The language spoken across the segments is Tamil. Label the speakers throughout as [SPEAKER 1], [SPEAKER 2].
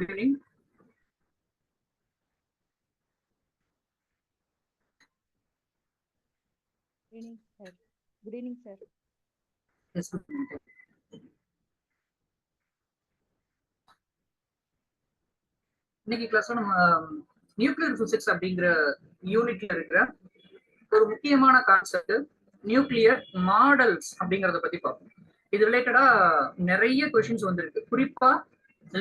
[SPEAKER 1] good evening.
[SPEAKER 2] Good evening, sir. Good evening, sir.
[SPEAKER 1] Yes, good evening. இன்னைக்கு கிளாஸ்ல நம்ம நியூக்ளியர் பிசிக்ஸ் அப்படிங்கிற யூனிட்ல இருக்கிற ஒரு முக்கியமான கான்செப்ட் நியூக்ளியர் மாடல்ஸ் அப்படிங்கறத பத்தி பார்ப்போம். இது ரிலேட்டடா நிறைய கொஸ்டின்ஸ் வந்திருக்கு. குறிப்பா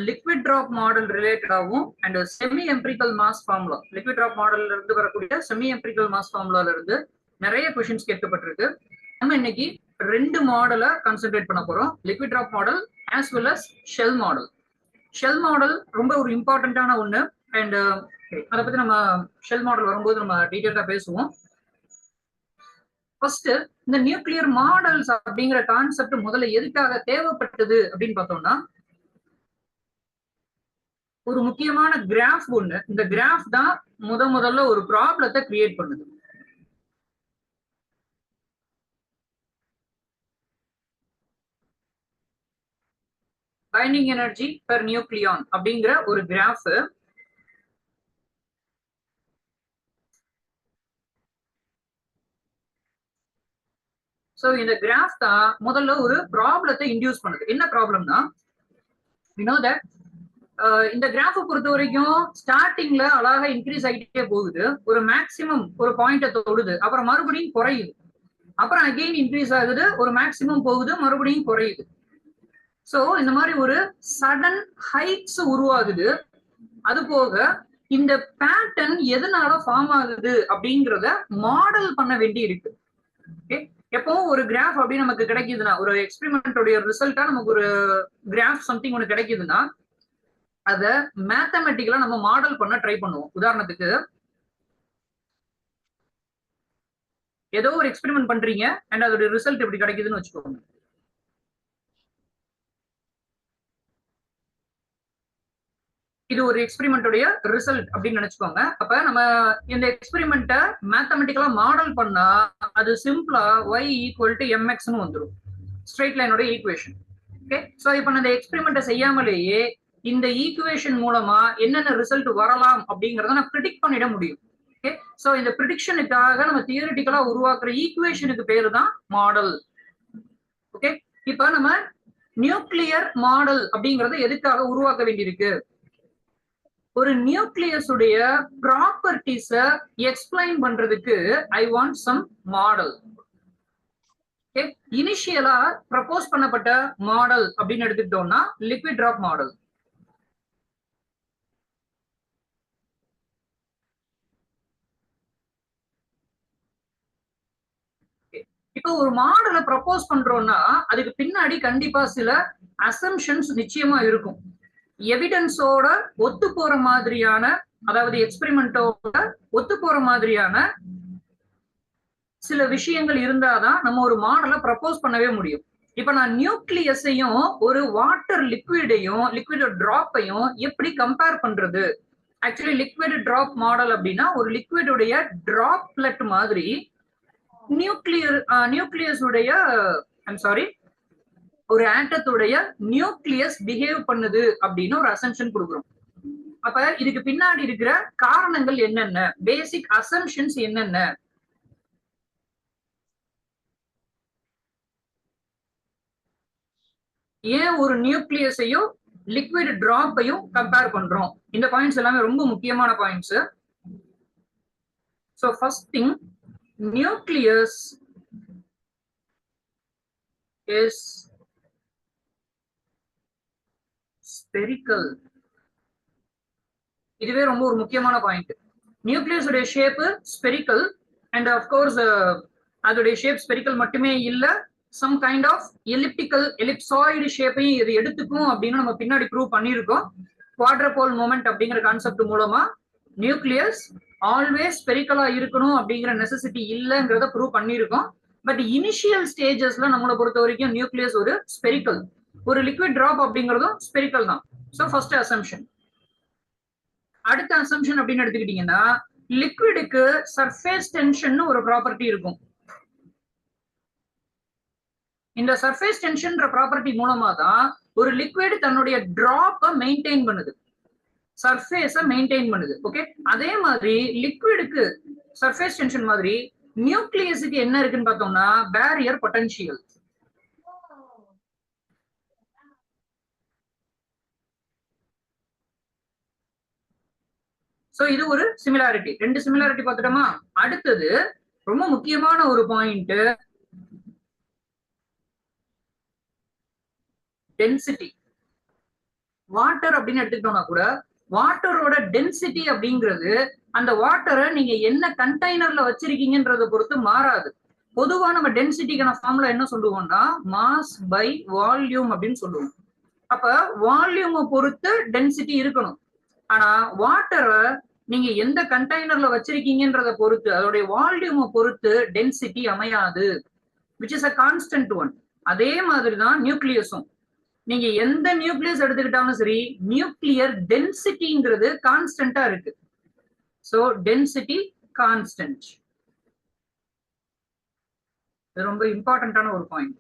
[SPEAKER 1] லிக்விட் டிராப் மாடல் ரிலேட்டடாகவும் and semi empirical mass formula, liquid drop மாடல்ல இருந்து வரக்கூடிய செமி எம்பிரிக்கல் மாஸ் ஃபார்முலால இருந்து நிறைய கொஸ்டின்ஸ் கேட்கப்பட்டிருக்கு. நம்ம இன்னைக்கு ரெண்டு மாடலை கான்சென்ட்ரேட் பண்ண போறோம், liquid drop model as well as shell model. Shell model ரொம்ப ஒரு இம்பார்ட்டன்டான ஒண்ணு அண்ட் அதை பத்தி நம்ம ஷெல் மாடல் வரும்போது நம்ம டீடைலா பேசுவோம். ஃபர்ஸ்ட் இந்த நியூக்ளியர் மாடல்ஸ் அப்படிங்கிற கான்செப்ட் முதல்ல எதுக்காக தேவைப்பட்டது அப்படின்னு பார்த்தோம்னா, ஒரு முக்கியமான கிராஃப் ஒண்ணு, இந்த கிராஃப் தான் முதல்ல ஒரு ப்ராப்ளத்தை கிரியேட் பண்ணுது. பைண்டிங் எனர்ஜி பெர் நியூக்ளியான் அப்படிங்கிற ஒரு கிராஃப். சோ இந்த கிராஃப் தான் முதல்ல ஒரு ப்ராப்ளத்தை இன்டியூஸ் பண்ணுது. என்ன ப்ராப்ளம்னா, we know that இந்த கிராஃப் பொறுத்த வரைக்கும் ஸ்டார்டிங்ல அழகா இன்க்ரீஸ் ஆகிட்டே போகுது, ஒரு மேக்சிமம் ஒரு பாயிண்ட தொடுது, அப்புறம் மறுபடியும் குறையுது, அப்புறம் அகெயின் இன்க்ரீஸ் ஆகுது, ஒரு மேக்சிமம் போகுது, மறுபடியும் குறையுது. சோ இந்த மாதிரி ஒரு சடன் ஹைட்ஸ் உருவாகுது. அது போக இந்த பேட்டர்ன் எதனால ஃபார்ம் ஆகுது அப்படிங்கிறத மாடல் பண்ண வேண்டி இருக்கு. ஓகே, எப்பவும் ஒரு கிராஃப் அப்படின்னு நமக்கு கிடைக்குதுன்னா, ஒரு எக்ஸ்பெரிமெண்டோட ரிசல்ட்டா நமக்கு ஒரு கிராஃப் சம்திங் ஒன்று கிடைக்குதுன்னா அத மேத்தமெட்டிக்கலா நம்ம மாடல் பண்ண ட்ரை பண்ணுவோம். உதாரணத்துக்கு ஏதோ ஒரு எக்ஸ்பெரிமெண்ட் பண்றீங்க அண்ட் அதோட ரிசல்ட் எப்படி கிடைக்குதுன்னு வச்சுக்கோங்க. இது ஒரு எக்ஸ்பெரிமெண்டோட ரிசல்ட் அப்படின்னு நினைச்சுக்கோங்க. அப்ப நம்ம இந்த எக்ஸ்பெரிமெண்ட்டை மேத்தமெட்டிக்கலா மாடல் பண்ணா அது சிம்பிளா y ஈக்குவல் டு mxன்னு வந்துடும், ஸ்ட்ரெயிட் லைனோட ஈக்குவேஷன். ஓகே, சோ இப்ப இந்த எக்ஸ்பெரிமெண்ட்டை செய்யாமலேயே இந்த ஈக்குவேஷன் மூலமா என்னென்ன ரிசல்ட் வரலாம் அப்படிங்கறத நான் ப்ரிடிக்ட் பண்ணிட முடியும். ஓகே, சோ இந்த ப்ரிடிக்ஷனுக்காக நம்ம தியரிட்டிக்கலா உருவாக்குற ஈக்குவேஷனுக்கு பேரு தான் மாடல். ஓகே, இப்ப நம்ம நியூக்ளியர் மாடல் அப்படிங்கறத எதுக்காக உருவாக்க வேண்டியிருக்கு? ஒரு நியூக்ளியஸ் உடைய ப்ராப்பர்ட்டிஸ எக்ஸ்பிளைன் பண்றதுக்கு I want some model. Okay, இனிஷியலா ப்ரப்போஸ் பண்ணப்பட்ட மாடல் அப்படின்னு எடுத்துக்கிட்டோம்னா லிக்விட் டிராப் மாடல். இப்போ ஒரு மாடலை ப்ரப்போஸ் பண்றோம்னா அதுக்கு பின்னாடி கண்டிப்பா சில அசம்ஷன்ஸ் நிச்சயமா இருக்கும். எவிடன்ஸோட ஒத்து போற மாதிரியான, அதாவது எக்ஸ்பெரிமெண்டோட ஒத்து போற மாதிரியான சில விஷயங்கள் இருந்தாதான் நம்ம ஒரு மாடலை ப்ரப்போஸ் பண்ணவே முடியும். இப்ப நான் நியூக்ளியஸையும் ஒரு வாட்டர் லிக்விடையும் லிக்விட் டிராப்பையும் எப்படி கம்பேர் பண்றது? ஆக்சுவலி லிக்விட் டிராப் மாடல் அப்படின்னா ஒரு லிக்விடுடைய டிராப்லெட் மாதிரி நியூக்ளியஸ் உடைய ஒரு ஆட்டத்துடைய நியூக்ளியஸ் பிஹேவ் பண்ணுது அப்படின்னு ஒரு அசம்ஷன் கொடுக்குறோம். அப்ப இதுக்கு பின்னாடி இருக்கிற காரணங்கள் என்னென்ன, பேசிக் அசம்ஷன்ஸ் என்னென்ன? ஏன் ஒரு நியூக்ளியஸையும் லிக்விட் டிராப்பையும் கம்பேர் பண்றோம்? இந்த பாயிண்ட்ஸ் எல்லாமே ரொம்ப முக்கியமான points. So first thing, nucleus is spherical. இதுவே ரொம்ப ஒரு முக்கியமான பாயிண்ட். நியூக்ளியஸ் உடைய shape spherical and of course அதோடைய ஷேப் ஸ்பெரிக்கல் மட்டுமே இல்ல, some kind of elliptical ellipsoid ஷேப்பையும் இது எடுத்துக்கும் அப்படின்னு நம்ம பின்னாடி ப்ரூவ் பண்ணியிருக்கோம். குவாட்ரபோல் மொமெண்ட் அப்படிங்கிற கான்செப்ட் மூலமா நியூக்ளியஸ் ஆல்வேஸ் ஸ்பெரிக்கலா இருக்கணும் அப்படிங்கிற நெசசிட்டி இல்லைங்கிறத ப்ரூவ் பண்ணியிருக்கோம். பட் இனிஷியல் ஸ்டேஜஸ்ல நம்மளை பொறுத்த வரைக்கும் நியூக்ளியஸ் ஒரு ஸ்பெரிக்கல், ஒரு லிக்விட் டிராப் அப்படிங்கிறதும் ஸ்பெரிக்கல் தான். So first assumption. அடுத்த அசம்ஷன் அப்படின்னு எடுத்துக்கிட்டீங்கன்னா, லிக்விடுக்கு சர்ஃபேஸ் டென்ஷன் ஒரு ப்ராப்பர்ட்டி இருக்கும். இந்த சர்ஃபேஸ் டென்ஷன் ப்ராப்பர்ட்டி மூலமா தான் ஒரு லிக்விட் தன்னுடைய டிராப்பை மெயின்டைன் பண்ணுது. சர்ஃபேஸை மெயின்டைன் பண்ணுது. ஓகே, அதே மாதிரி லிக்விடுக்கு சர்ஃபேஸ் டென்ஷன் மாதிரி நியூக்ளியஸுக்கு என்ன இருக்குன்னு பார்த்தோம்னா பேரியர் பொட்டன்ஷியல். சோ இது ஒரு சிமிலாரிட்டி. ரெண்டு சிமிலாரிட்டி பார்த்துட்டோமா? அடுத்தது ரொம்ப முக்கியமான ஒரு பாயிண்ட், டென்சிட்டி. வாட்டர் அப்படின்னு எடுத்துக்கிட்டோம்னா கூட வாட்டரோட டென்சிட்டி அப்படிங்கிறது அந்த வாட்டரை நீங்க என்ன கண்டெய்னர்ல வச்சிருக்கீங்கன்றத பொறுத்து மாறாது. பொதுவா நம்ம டென்சிட்டிக்கான ஃபார்முலா என்ன சொல்லுவோம்னா மாஸ் பை வால்யூம் அப்படின்னு சொல்லுவோம். அப்ப வால்யூமை பொறுத்து டென்சிட்டி இருக்கணும். ஆனா வாட்டரை நீங்க எந்த கண்டெய்னர்ல வச்சிருக்கீங்கன்றத பொறுத்து, அதோடைய வால்யூமை பொறுத்து டென்சிட்டி அமையாது, which is a constant one. அதே மாதிரிதான் நியூக்ளியஸும். நீங்க எந்த நியூக்ளியஸ் எடுத்துக்கிட்டாலும் சரி, நியூக்ளியர் டென்சிட்டிங்கிறது கான்ஸ்டன்டா இருக்கு. So density constant. இது ரொம்ப இம்பார்ட்டன்டான ஒரு பாயிண்ட்.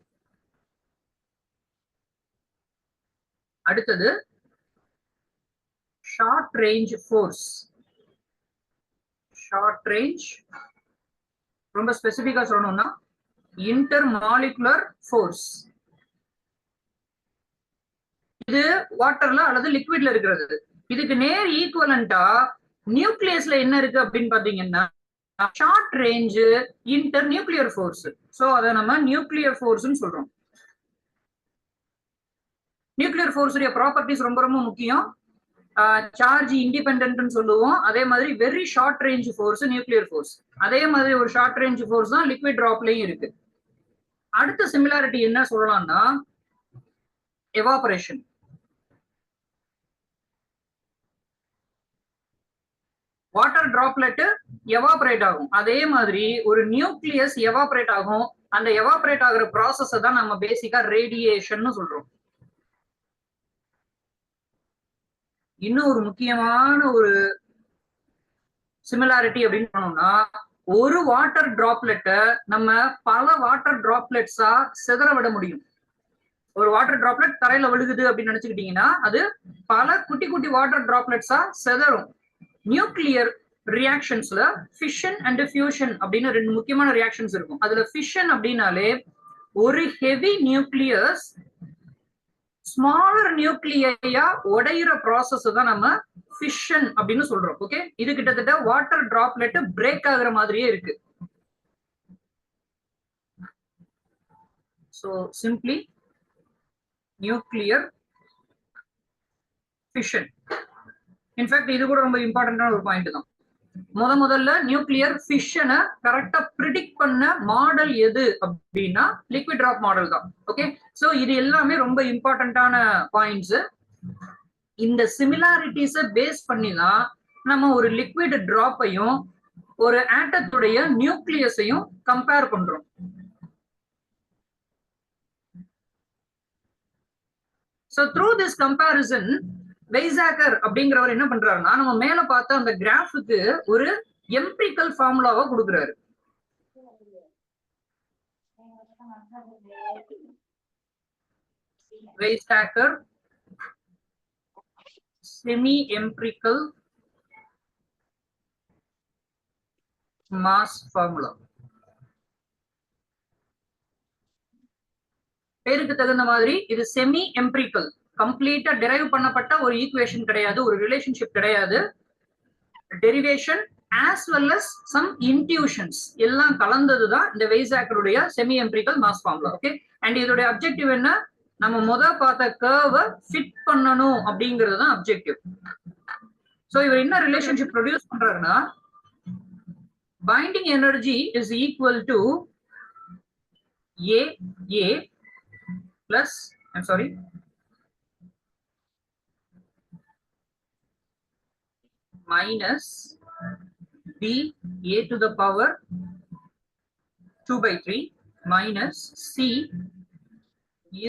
[SPEAKER 1] அடுத்தது short range force. Short range ரொம்ப ஸ்பெசிபிக்கா சொல்லணும்னா இன்டர் மாலிகுலர் ஃபோர்ஸ். இது வாட்டர்ல அல்லது லிக்விட்ல இருக்கிறது. இதுக்கு நேர் ஈக்குவலண்டா நியூக்ளியஸ்ல என்ன இருக்கு அப்படின்னு பாத்தீங்கன்னா short range inter nuclear force. So அதை நம்ம நியூக்ளியர் ஃபோர்ஸ்னு சொல்றோம். நியூக்ளியர் ஃபோர்ஸ் ப்ராப்பர்ட்டிஸ் ரொம்ப ரொம்ப முக்கியம். சார்ஜ் இண்டிபெண்டன்ட்னு சொல்லுவோம். அதே மாதிரி very short range force nuclear force. அதே மாதிரி ஒரு ஷார்ட் ரேஞ்ச் ஃபோர்ஸ் தான் லிக்விட் டிராப்லயும் இருக்கு. அடுத்த சிமிலாரிட்டி என்ன சொல்லலாம்னா எவாபரேஷன். வாட்டர் டிராப்லெட் எவாபரேட் ஆகும், அதே மாதிரி ஒரு நியூக்ளியஸ் எவாபரேட் ஆகும். அந்த எவாபரேட் ஆகுற ப்ராசஸ் தான் நம்ம பேசிக்கா ரேடியேஷன் சொல்றோம். இன்னும் ஒரு முக்கியமான ஒரு சிமிலாரிட்டி அப்படின்னு சொன்னோம்னா ஒரு வாட்டர் டிராப்லெட்டை நம்ம பல வாட்டர் டிராப்லெட்ஸா சிதற விட முடியும். ஒரு வாட்டர் டிராப்லெட் தரையில விழுகுது அப்படின்னு நினைச்சுக்கிட்டீங்கன்னா அது பல குட்டி குட்டி வாட்டர் டிராப்லெட்ஸா சிதறும். நியூக்ளியர் ரியாக்ஷன்ஸ்ல ஃபிஷன் அண்ட் ஃபியூஷன் அப்படின்னு ரெண்டு முக்கியமான ரியாக்ஷன்ஸ் இருக்கும். அதுல ஃபிஷன் அப்படின்னாலே ஒரு ஹெவி நியூக்ளியஸ் ஸ்மாலர் நியூக்ளியா உடையிற ப்ராசஸ் தான் நம்ம ஃபிஷன் அப்படின்னு சொல்றோம். ஓகே, இது கிட்டத்தட்ட வாட்டர் டிராப்லெட் பிரேக் ஆகுற மாதிரியே இருக்கு. So simply nuclear fission. In fact இது கூட ரொம்ப இம்பார்ட்டன்டான ஒரு பாயிண்ட் தான். முதல்ல நியூக்ளியர் ஃபிஷனை கரெக்டா ப்ரிடிக்ட் பண்ண மாடல் எது அப்படின்னா லிக்விட் டிராப் மாடல் தான். ஓகே, சோ இது எல்லாமே ரொம்ப இம்பார்ட்டன்டான பாயிண்ட்ஸ். இந்த சிமிலாரிட்டிஸை பேஸ் பண்ணி தான் நம்ம ஒரு லிக்விட் டிராப்பையும் ஒரு ஆட்டத்துடைய நியூக்ளியஸையும் கம்பேர் பண்றோம். So through this comparison, வெய்சாக்கர் அப்படிங்கிறவர் என்ன பண்றாருன்னா நம்ம மேல பார்த்த அந்த கிராஃபுக்கு ஒரு எம்பிரிக்கல் ஃபார்முலாவை கொடுக்குறாரு. வெய்சாக்கர் செமி எம்பிரிக்கல் மாஸ் ஃபார்முலா. பேருக்கு தகுந்த மாதிரி இது செமி எம்பிரிக்கல், கம்ப்ளீட்டா டெரைவ் பண்ணப்பட்ட ஒரு ஈக்குவேஷன் கிடையாது, ஒரு ரிலேஷன்ஷிப் கிடையாது. Derivation as well as some intuitions எல்லாம் கலந்ததுதான் இந்த வெய்சாக்கருடைய semi empirical mass formula. Okay, and இதோட அப்ஜெக்டிவ் என்ன? நம்ம பார்த்த கர்வை ஃபிட் பண்ணணும் அப்படிங்கிறது தான் அப்ஜெக்டிவ். சோ இவர் என்ன ரிலேஷன்ஷிப் ப்ரொடியூஸ் பண்றாருன்னா binding energy is equal to A plus, I'm sorry, minus B A to the power 2/3 minus C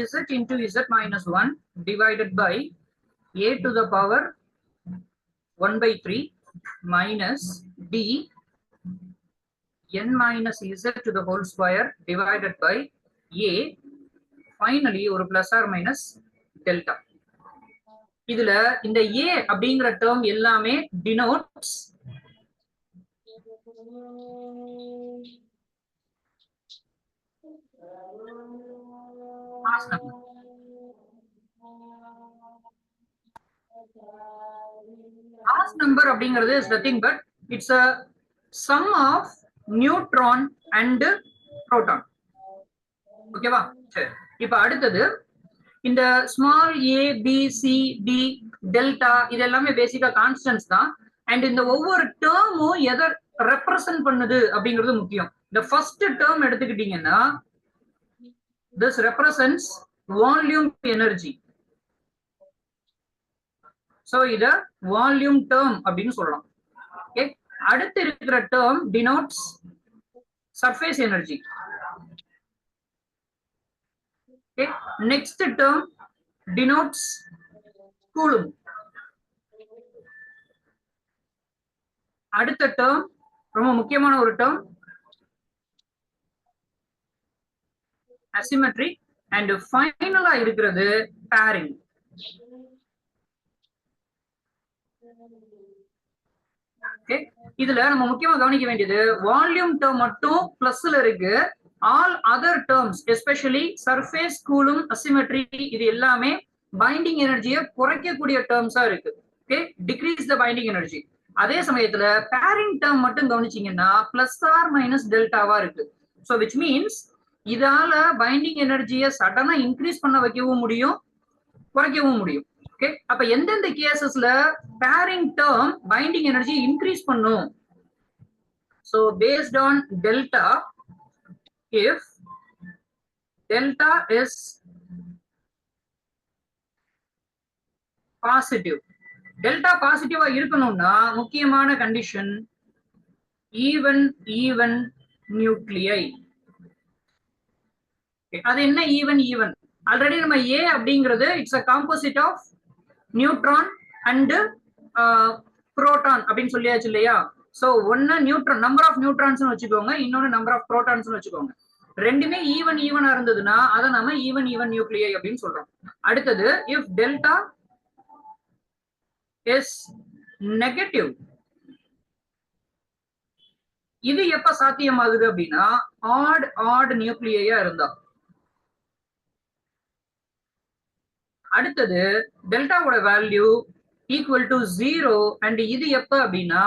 [SPEAKER 1] Z into Z minus 1 divided by A to the power 1/3 minus D n minus Z to the whole square divided by A, finally ஒரு plus or minus delta. இதுல இந்த ஏ அப்படிங்கிற டேர்ம் எல்லாமே denotes mass number. Mass number அப்படிங்கிறது is nothing but it's a sum of neutron and proton. ஓகேவா? சரி, இப்ப அடுத்தது இந்த small a b c d delta இது எல்லாமே பேசிக்கா கான்ஸ்டன்ட்ஸ் தான். அண்ட் இந்த ஒவ்வொரு டேர்மும் எதை ரெப்ரசன்ட் பண்ணுது அப்படிங்கிறது முக்கியம். இந்த ஃபர்ஸ்ட் டேர்ம் எடுத்துக்கிட்டீங்கன்னா this represents volume energy. so இத வால்யூம் டேர்ம் அப்படின்னு சொல்லலாம். ஓகே, அடுத்து இருக்கிற term denotes surface energy. okay, next term denotes coulomb. அடுத்த டேர்ம் ரொம்ப முக்கியமான ஒரு டேர்ம் asymmetry and ஃபைனலா இருக்கிறது pairing. ஓகே, இதுல நம்ம முக்கியமா கவனிக்க வேண்டியது வால்யூம் டேர்ம் மட்டும் பிளஸ்ல இருக்கு. All other terms especially surface Coulomb asymmetry இது எல்லாமே பைண்டிங் எனர்ஜியை குறைக்கக்கூடிய டேர்ம்ஸா இருக்கு. Okay, decrease the binding energy. அதே சமயத்துல பேரிங் டேர்ம் மட்டும் கவனிச்சீங்கன்னா பிளஸ் ஆர் மைனஸ் டெல்டாவா இருக்கு. ஸோ விச் மீன்ஸ் இதால பைண்டிங் எனர்ஜியை சடனா இன்க்ரீஸ் பண்ண வைக்கவும் முடியும், குறைக்கவும் முடியும். ஓகே, அப்ப எந்தெந்த கேசஸ்ல pairing term binding energy increase பண்ணும்? so based on delta, if delta is positive, delta பாசிட்டிவா இருக்கணும்னா முக்கியமான கண்டிஷன் ஈவன் நியூக்ளியை. அது என்ன ஈவன்? ஆல்ரெடி நம்ம ஏ அப்படிங்கிறது it's a composite of neutron and proton அப்படின்னு சொல்லியாச்சு இல்லையா? சோ ஒன்னு நியூட்ரான் நம்பர் ஆஃப் நியூட்ரான்ஸ் வச்சுக்கோங்க, இன்னொன்னு நம்பர் ஆஃப் புரோட்டான்ஸ் வச்சுக்கோங்க. ரெண்டுமே ஈவனா இருந்ததுன்னா அதை நம்ம ஈவன் நியூக்ளியை அப்படின்னு சொல்றோம். அடுத்தது இஃப் டெல்டா இஸ் நெகட்டிவ், இது எப்ப சாத்தியமாகுது அப்படின்னா ஆட் நியூக்ளியா இருந்தா. அடுத்தது டெல்டாவோட வேல்யூ ஈக்குவல் டு 0 அண்ட் இது எப்ப அப்படின்னா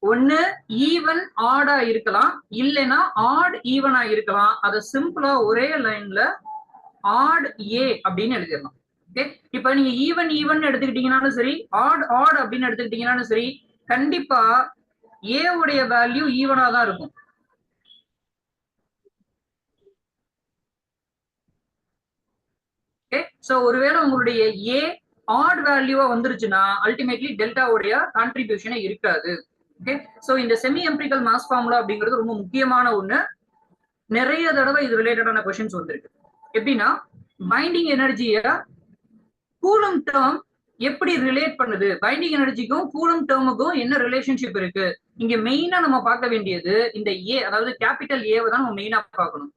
[SPEAKER 1] ஒன்னு ஈவன் ஆடா இருக்கலாம், இல்லைன்னா ஆட் ஈவனா இருக்கலாம். அதை சிம்பிளா ஒரே லைன்ல ஆட் ஏ அப்படின்னு எழுதிடலாம். ஓகே, இப்ப நீங்க ஈவன் எடுத்துக்கிட்டீங்கன்னாலும் சரி, ஆட் அப்படின்னு எடுத்துக்கிட்டீங்கன்னாலும் சரி, கண்டிப்பா ஏ உடைய வேல்யூ ஈவனா தான் இருக்கும். ஓகே, சோ ஒருவேளை உங்களுடைய ஏ ஆட் வேல்யூவா வந்துருச்சுன்னா அல்டிமேட்லி டெல்டாவுடைய கான்ட்ரிபியூஷனே இருக்காது. ஓகே, சோ இந்த செமி எம்பிரிக்கல் மாஸ் ஃபார்முலா அப்படிங்கிறது ரொம்ப முக்கியமான ஒண்ணு. நிறைய தடவை இது ரிலேட்டடான क्वेश्चंस வந்திருக்கு. எப்படின்னா பைண்டிங் எனர்ஜியை கூலும் டேர்ம் எப்படி ரிலேட் பண்ணுது, பைண்டிங் எனர்ஜிக்கும் கூலும் டேர்முக்கும் என்ன ரிலேஷன்ஷிப் இருக்கு. இங்க மெயினா நம்ம பார்க்க வேண்டியது இந்த ஏ, அதாவது கேபிட்டல் ஏவை தான் நம்ம மெயினா பார்க்கணும்.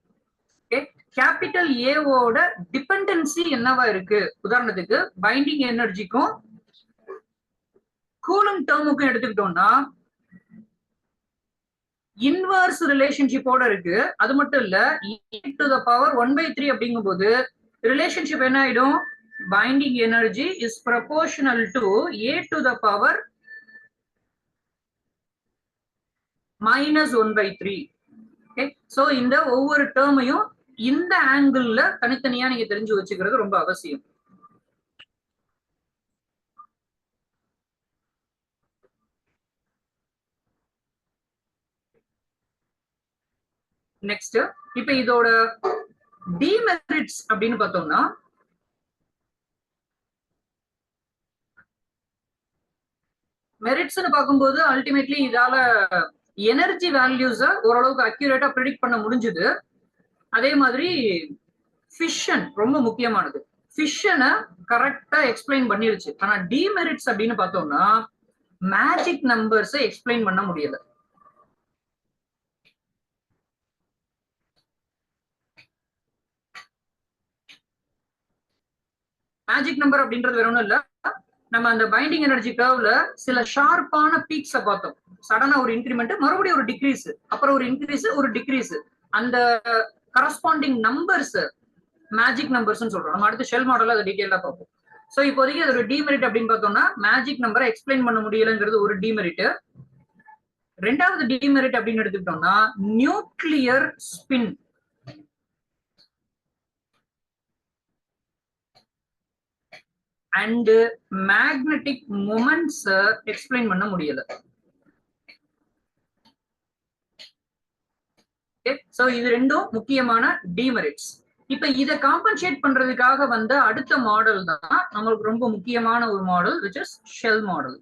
[SPEAKER 1] ஓகே, கேபிட்டல் ஏவோட டிபெண்டன்சி என்னவா இருக்கு? உதாரணத்துக்கு பைண்டிங் எனர்ஜிக்கும் கூலும் டேர்முக்கும் எடுத்துக்கிட்டோம்னா இன்வர்ஸ் ரிலேஷன்ஷிப்போட இருக்கு. அது மட்டும் இல்ல, e to the power 1/3 அப்படிங்கும் போது ரிலேஷன்ஷிப் என்ன ஆயிடும்? Binding energy is proportional to a to the power -1/3. Okay, so இந்த ஒவ்வொரு டேர்மையும் இந்த ஆங்கிள் தனித்தனியா நீங்க தெரிஞ்சு வச்சுக்கிறது ரொம்ப அவசியம். நெக்ஸ்ட், இப்ப இதோட டிமெரிட்ஸ் அப்படின்னு பார்த்தோம்னா மெரிட்ஸ்னு பார்க்கும்போது அல்டிமேட்லி இதால எனர்ஜி வேல்யூஸ ஓரளவுக்கு அக்யூரேட்டா ப்ரெடிக்ட் பண்ண முடிஞ்சுது. அதே மாதிரி ஃபிஷன் ரொம்ப முக்கியமானது, ஃபிஷனை கரெக்டா எக்ஸ்பிளைன் பண்ணிருச்சு. ஆனா டிமெரிட்ஸ் அப்படின்னு பார்த்தோம்னா மேஜிக் நம்பர்ஸை எக்ஸ்பிளைன் பண்ண முடியல. மேஜிக் நம்பர் அப்படின்றது வேற ஒன்றும் இல்ல, நம்ம அந்த பைண்டிங் எனர்ஜி கர்வ்ல சில ஷார்ப்பான பீக்ஸை பார்த்தோம். சடனா ஒரு இன்க்ரிமெண்ட், மறுபடியும் ஒரு டிக்ரீஸ், அப்புறம் ஒரு இன்க்ரீஸ், ஒரு டிக்ரீஸ். அந்த கரஸ்பாண்டிங் நம்பர்ஸ் மேஜிக் நம்பர்ஸ் சொல்றோம். நம்ம அடுத்து ஷெல் மாடல் அதை டீடைலா பார்ப்போம். ஸோ இப்போதைக்கு அதோட டிமெரிட் அப்படின்னு பார்த்தோம்னா மேஜிக் நம்பரை எக்ஸ்பிளைன் பண்ண முடியலங்கிறது ஒரு டிமெரிட். ரெண்டாவது டிமெரிட் அப்படின்னு எடுத்துக்கிட்டோம்னா nuclear spin. And magnetic moments explain பண்ண முடியல. சோ இது ரெண்டும் முக்கியமான டிமெரிட்ஸ். இப்ப இதை காம்பன்சேட் பண்றதுக்காக வந்த அடுத்த மாடல் தான் நம்மளுக்கு ரொம்ப முக்கியமான ஒரு model, which is shell model.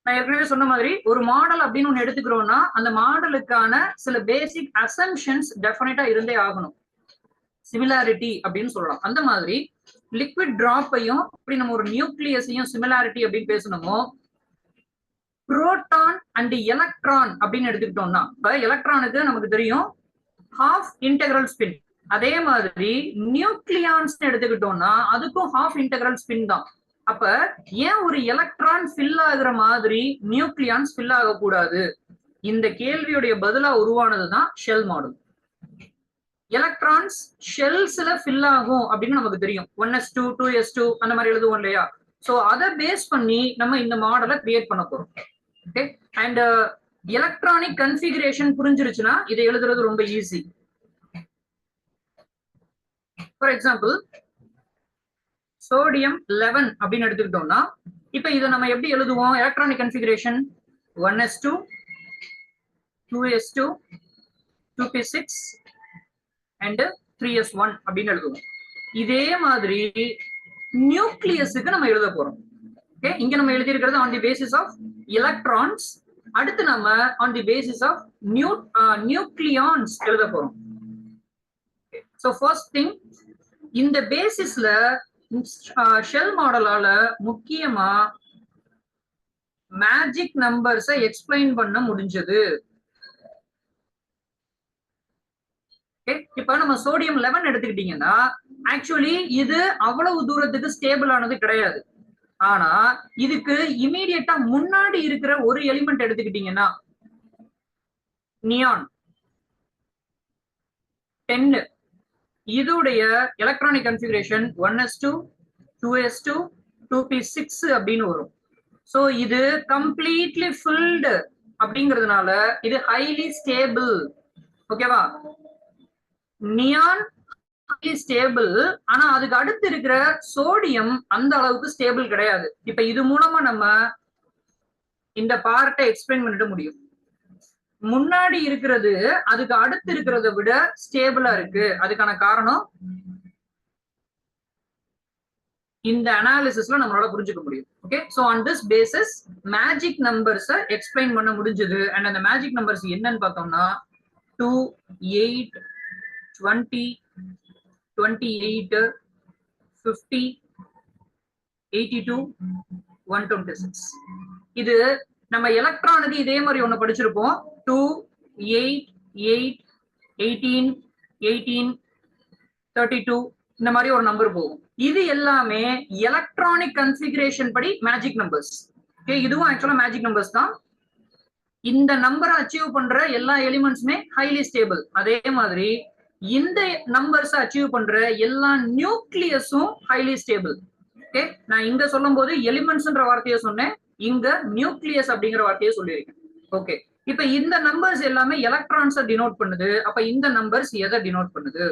[SPEAKER 1] நான் ஏற்கனவே சொன்ன மாதிரி ஒரு மாடல் அப்படின்னு ஒண்ணு எடுத்துக்கிறோம்னா அந்த மாடலுக்கான சில பேசிக் அசம்ஷன்ஸ் டெஃபினட்டா இருந்தே ஆகணும். சிமிலாரிட்டி அப்படின்னு சொல்லலாம். அந்த மாதிரி லிக்விட் டிராப்பையும் அப்படி நம்ம ஒரு நியூக்ளியஸையும் சிமிலாரிட்டி அப்படின்னு பேசணுமோ, புரோட்டான் அண்ட் எலக்ட்ரான் அப்படின்னு எடுத்துக்கிட்டோம்னா, இப்ப எலக்ட்ரானுக்கு நமக்கு தெரியும் ஹாஃப் இன்டெக்ரல் ஸ்பின். அதே மாதிரி நியூக்ளியான்ஸ் எடுத்துக்கிட்டோம்னா அதுக்கும் ஹாஃப் இன்டெக்ரல் ஸ்பின் தான். அப்ப ஏன் ஒரு எலக்ட்ரான் ஃபில் ஆகுற மாதிரி நியூக்ளியான்ஸ் ஃபில் ஆகக்கூடாது? இந்த கேள்வியுடைய பதிலா உருவானதுதான் ஷெல் மாடல். எலக்ட்ரான்ஸ் ஷெல்ஸ்ல ஃபில் ஆகும் அப்படின்னு நமக்கு தெரியும். 1s2 2s2 அந்த மாதிரி எழுதுவோம் இல்லையா? சோ அதை பேஸ் பண்ணி நம்ம இந்த மாடலை கிரியேட் பண்ண போறோம். ஓகே, அண்ட் எலக்ட்ரானிக் கன்ஃபிகரேஷன் புரிஞ்சிருச்சுன்னா இதை எழுதுறது ரொம்ப ஈஸி. ஃபார் எக்ஸாம்பிள் சோடியம் 11 அப்படின்னு எடுத்துக்கிட்டோம்னா இப்ப இதை நம்ம எப்படி எழுதுவோம்? Electronic configuration 1s2 2s2 2p6 and 3s1 அப்படின்னு எழுதுவோம். இதே மாதிரி நியூக்ளியஸுக்கு நம்ம எழுத போறோம். ஓகே, இங்க நம்ம எழுதி இருக்கிறது on the basis of electrons. அடுத்து நம்ம on the basis of nucleons எழுத போறோம். சோ ஃபர்ஸ்ட் திங், இந்த பேசிஸ்ல ஷெல் மாடலால முக்கியமா மேஜிக் நம்பர்ஸை எக்ஸ்பிளைன் பண்ண முடிஞ்சது. இப்ப நம்ம சோடியம் 11 எடுத்துக்கிட்டீங்கன்னா ஆக்சுவலி இது அவ்வளவு தூரத்துக்கு ஸ்டேபிள் ஆனது கிடையாது. ஆனா இதுக்கு இமீடியட்டா முன்னாடி இருக்கிற ஒரு எலிமெண்ட் எடுத்துக்கிட்டீங்கன்னா நியான் 10, இதோடைய electronic configuration 1s2 2s2 2p6 அப்படின்னு வரும். சோ இது கம்ப்ளீட்லி ஃபில்டு அப்படிங்கிறதுனால இது ஹைலி ஸ்டேபிள். ஓகேவா? நியான் ஸ்டேபிள், ஆனா அதுக்கு அடுத்து இருக்கிற சோடியம் அந்த அளவுக்கு ஸ்டேபிள் கிடையாது. இப்ப இது மூலமா நம்ம இந்த பார்ட்டை எக்ஸ்பிளைன் பண்ணிட முடியும். முன்னாடி இருக்கிறது அதுக்கு அடுத்து இருக்கிறத விட ஸ்டேபிளா இருக்கு. அதுக்கான காரணம் இந்த அனாலிசிஸ்ல நம்மளால புரிஞ்சுக்க முடியும். Okay, so on this basis magic numbers explain பண்ண முடிஞ்சது. அண்ட் அந்த மேஜிக் நம்பர்ஸ் என்னன்னு பார்த்தோம்னா 2 8 20 28 50 82 126. இது நம்ம எலக்ட்ரானுக்கு இதே மாதிரி ஒண்ணு படிச்சிருப்போம். 2 8 8 18 18 32 இந்த மாதிரி ஒரு நம்பர் போகும். இது எல்லாமே எலக்ட்ரானிக் கன்ஃபிகரேஷன் படி மேஜிக் நம்பர்ஸ். ஓகே, இதுவும் ஆக்சுவலா மேஜிக் நம்பர்ஸ் தான். இந்த நம்பரை அச்சீவ் பண்ற எல்லா எலிமெண்ட்ஸுமே ஹைலி ஸ்டேபிள். அதே மாதிரி இந்த நம்பர்ஸ் அச்சீவ் பண்ற எல்லா நியூக்ளியஸும் ஹைலி ஸ்டேபிள். ஓகே, நான் இங்க சொல்லும் போது எலிமெண்ட்ஸ்ன்ற வார்த்தையை சொன்னேன், இங்க நியூக்ளியஸ் அப்படிங்கிற வார்த்தையை சொல்லியிருக்கேன். ஓகே, இப்ப இந்த நம்பர்ஸ் எல்லாமே எலக்ட்ரான்ஸை டினோட் பண்ணுது. அப்ப இந்த நம்பர்ஸ் எதை டினோட் பண்ணுது?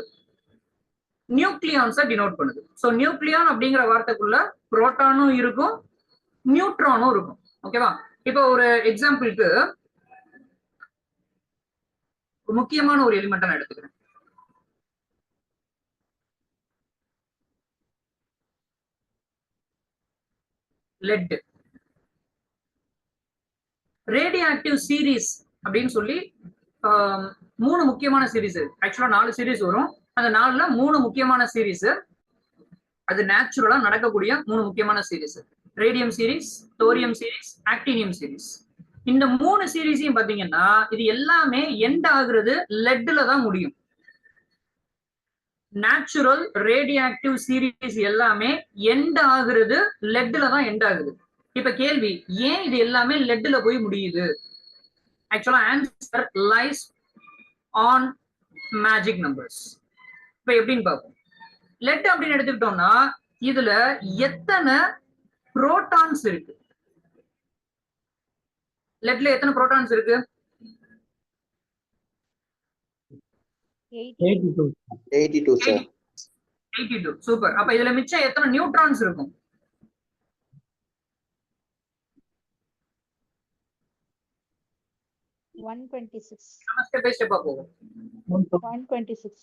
[SPEAKER 1] நியூக்ளியான்ஸை டினோட் பண்ணுது. சோ நியூக்ளியான் அப்படிங்கிற வார்த்தைக்குள்ள புரோட்டானும் இருக்கும், நியூட்ரானும் இருக்கும். ஓகேவா? இப்ப ஒரு எக்ஸாம்பிளுக்கு முக்கியமான ஒரு எலிமெண்ட் நான் எடுத்துக்கிறேன். லெட். ரேடியோ ஆக்டிவ் சீரீஸ் அப்படின்னு சொல்லி 3 முக்கியமான சீரீஸ், ஆக்சுவலா 4 சீரீஸ் வரும். அந்த 4ல 3 முக்கியமான சீரீஸ், அது நேச்சுரலா நடக்கக்கூடிய 3 முக்கியமான series. Radium series, thorium series, actinium series. இந்த 3 சீரீஸையும் பாத்தீங்கன்னா இது எல்லாமே எண்ட் ஆகுறது லெட்ல தான் முடியும். நேச்சுரல் ரேடியோஆக்டிவ் சீரீஸ் எல்லாமே எண்ட் ஆகுறது லெட்ல தான் எண்ட் ஆகுது. இப்ப கேள்வி, ஏன் இது எல்லாமே லெட்ல போய் முடியுது? ஆக்சுவலா answer lies on magic numbers. இப்ப எப்படின்னு பார்ப்போம். லெட் அப்படின்னு எடுத்துக்கிட்டோம்னா இதுல எத்தனை புரோட்டான்ஸ் இருக்கு? லெட்ல எத்தனை புரோட்டான்ஸ் இருக்கு?
[SPEAKER 3] 82 sir.
[SPEAKER 1] 82. சூப்பர். அப்ப இதுல மிச்சம் எத்தனை நியூட்ரான்ஸ் இருக்கும்?
[SPEAKER 2] 126.
[SPEAKER 1] ஸ்டெப் பை ஸ்டெப்பா போகும்.
[SPEAKER 2] 126.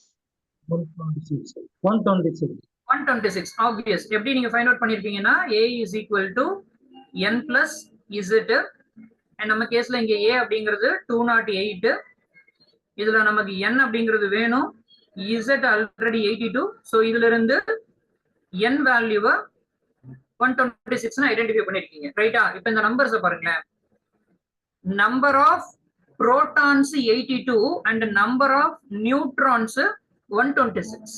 [SPEAKER 1] 126 ஆப்வியஸ். எப்படி நீங்க ஃபைண்ட் அவுட் பண்ணிருக்கீங்கன்னா a is equal to n plus z. and நம்ம கேஸ்ல இங்க a அப்படிங்கிறது 208. இதுல நமக்கு n அப்படிங்கிறது வேணும், z ஆல்ரெடி 82. சோ இதுல இருந்து n வேல்யூவை 126 ஐடென்டிஃபை பண்ணிருக்கீங்க, ரைட்டா? இப்ப இந்த நம்பர்ஸ் பாருங்களேன். Number of protons 82 and number of neutrons 126.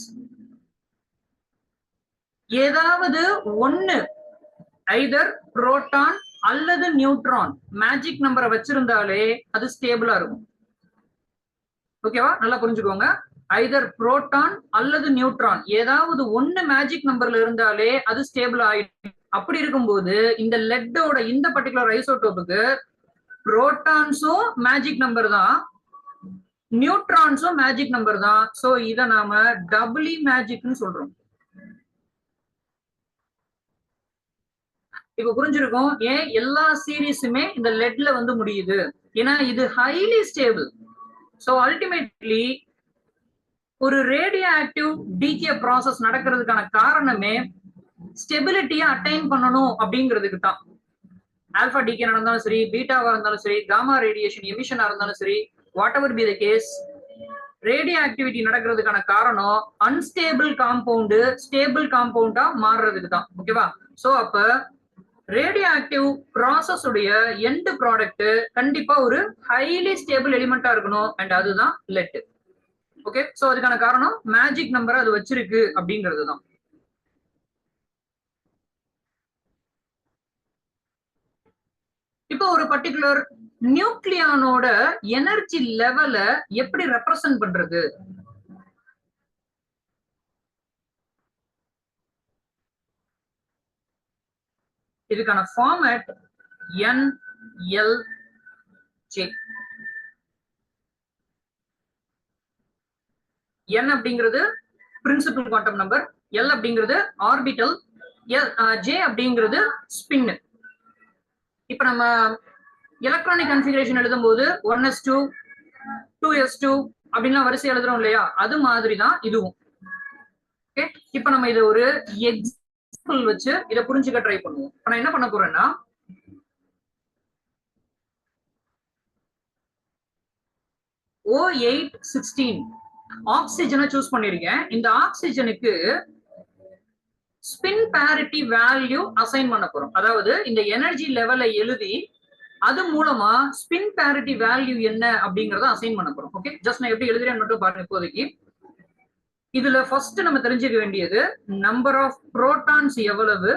[SPEAKER 1] ஏதாவது ஒன்னு ஐதர் புரோட்டான் அல்லது நியூட்ரான் மேஜிக் நம்பரை வச்சிருந்தாலே அது ஸ்டேபிளா இருக்கும். ஓகேவா? நல்லா புரிஞ்சுக்கோங்க. ஐதர் புரோட்டான் அல்லது நியூட்ரான் ஏதாவது ஒன்னு மேஜிக் நம்பர்ல இருந்தாலே அது ஸ்டேபிள் ஆயிடும். அப்படி இருக்கும்போது இந்த லெட்டோட இந்த பர்டிகுலர் ஐசோடோப்புக்கு புரோட்டான்ஸும் மேஜிக் நம்பர் தான், நியூட்ரான்ஸும் மேஜிக் நம்பர் தான். சோ இத நாம டபுளி மேஜிக்னு சொல்றோம். இப்ப புரிஞ்சிருக்கும் ஏன் எல்லா சீரீஸுமே இந்த லெட்ல வந்து முடியுது. ஏன்னா இது ஹைலி ஸ்டேபிள். சோ அல்டிமேட்லி ஒரு ரேடியோ ஆக்டிவ் டிகே ப்ராசஸ் நடக்கிறதுக்கான காரணமே ஸ்டெபிலிட்டியை அட்டைன் பண்ணணும் அப்படிங்கிறதுக்கு தான். ஆல்பா டிகே நடந்தாலும் சரி, பீட்டாவா இருந்தாலும் சரி, காமா ரேடியேஷன் எமிஷனா இருந்தாலும் சரி, whatever be the case, radioactivity நடக்கிறதுக்கான காரணம் அன்ஸ்டேபிள் காம்பவுண்டு ஸ்டேபிள் காம்பவுண்டா மாறுறதுக்கு தான். ஓகேவா? சோ அப்ப ரேடியோ ஆக்டிவ் ப்ராசஸ் உடைய எண்ட் ப்ராடக்ட் கண்டிப்பா ஒரு ஹைலி ஸ்டேபிள் எலிமெண்டா இருக்கணும், அண்ட் அதுதான் லெட். ஓகே, சோ அதுக்கான காரணம் மேஜிக் நம்பர் அது வச்சிருக்கு அப்படிங்கிறது தான். இப்போ ஒரு பர்டிகுலர் நியூக்ளியானோட எனர்ஜி லெவல எப்படி ரெப்ரசன்ட் பண்றது? இதுக்கான ஃபார்மேட் NLJ. n அப்படிங்கிறது பிரின்சிபல் குவாண்டம் நம்பர், L அப்படிங்கிறது ஆர்பிட்டல், J அப்படிங்கிறது ஸ்பின். இப்ப நம்ம எலக்ட்ரானிக் கன்ஃபிகரேஷன் எழுதும் போது 1s2 2s2 அப்படின்லாம் வரிசை எழுதுறோம் இல்லையா? அது மாதிரி தான் இதுவும். ஓகே, இப்ப நம்ம இதை ஒரு எக்ஸாம்பிள் வச்சு இதை புரிஞ்சுக்க ட்ரை பண்ணுவோம். இப்ப நான் என்ன பண்ண போறேன்னா, O816 ஆக்சிஜனை சூஸ் பண்ணிருக்கேன். இந்த ஆக்சிஜனுக்கு ஸ்பின் பேரிட்டி வேல்யூ அசைன் பண்ண போறோம். அதாவது இந்த எனர்ஜி லெவலை எழுதி அது மூலமா ஸ்பின் பேரிட்டி வேல்யூ என்ன அப்படிங்கறத அசைன் பண்ண போறோம். ஓகே, ஜஸ்ட் நான் எப்படி எழுதுறேன்னு மட்டும் பாருங்க. இப்போதைக்கு இதுல ஃபர்ஸ்ட் நம்ம தெரிஞ்சுக்க வேண்டியது நம்பர் ஆஃப் புரோட்டான்ஸ் எவ்வளவு,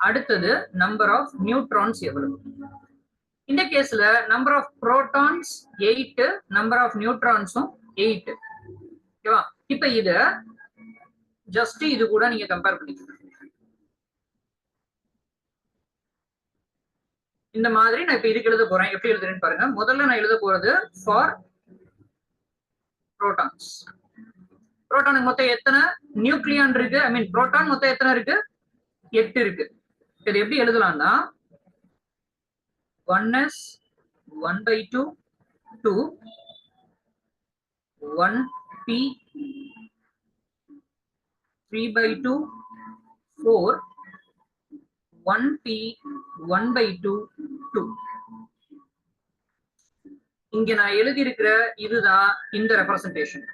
[SPEAKER 1] அடுத்தது நம்பர் ஆஃப் நியூட்ரான்ஸ் எவ்வளவு. இந்த கேஸ்ல number of protons 8, number of நியூட்ரான்ஸும் 8. ஓகேவா? இப்ப இத ஜஸ்ட் இது கூட நீங்க கம்பேர் பண்ணிக்கணும். இந்த மாதிரி நான் இப்ப இதுக்கு எழுத போறேன். எப்படி எழுதுறேன்னு பாருங்க. முதல்ல நான் எழுத போறது ஃபார் புரோட்டான்ஸ். புரோட்டானுக்கு மொத்தம் எத்தனை நியூக்ளியான் இருக்கு, ஐ மீன் புரோட்டான் மொத்தம் எத்தனை இருக்கு? 8 இருக்கு. இது எப்படி எழுதலாம்னா 1s 1/2 2 1p 3/2 4 1p 1/2 2. இங்க நான் எழுதி இருக்கிற இதுதான் இந்த ரெப்ரசன்டேஷன்.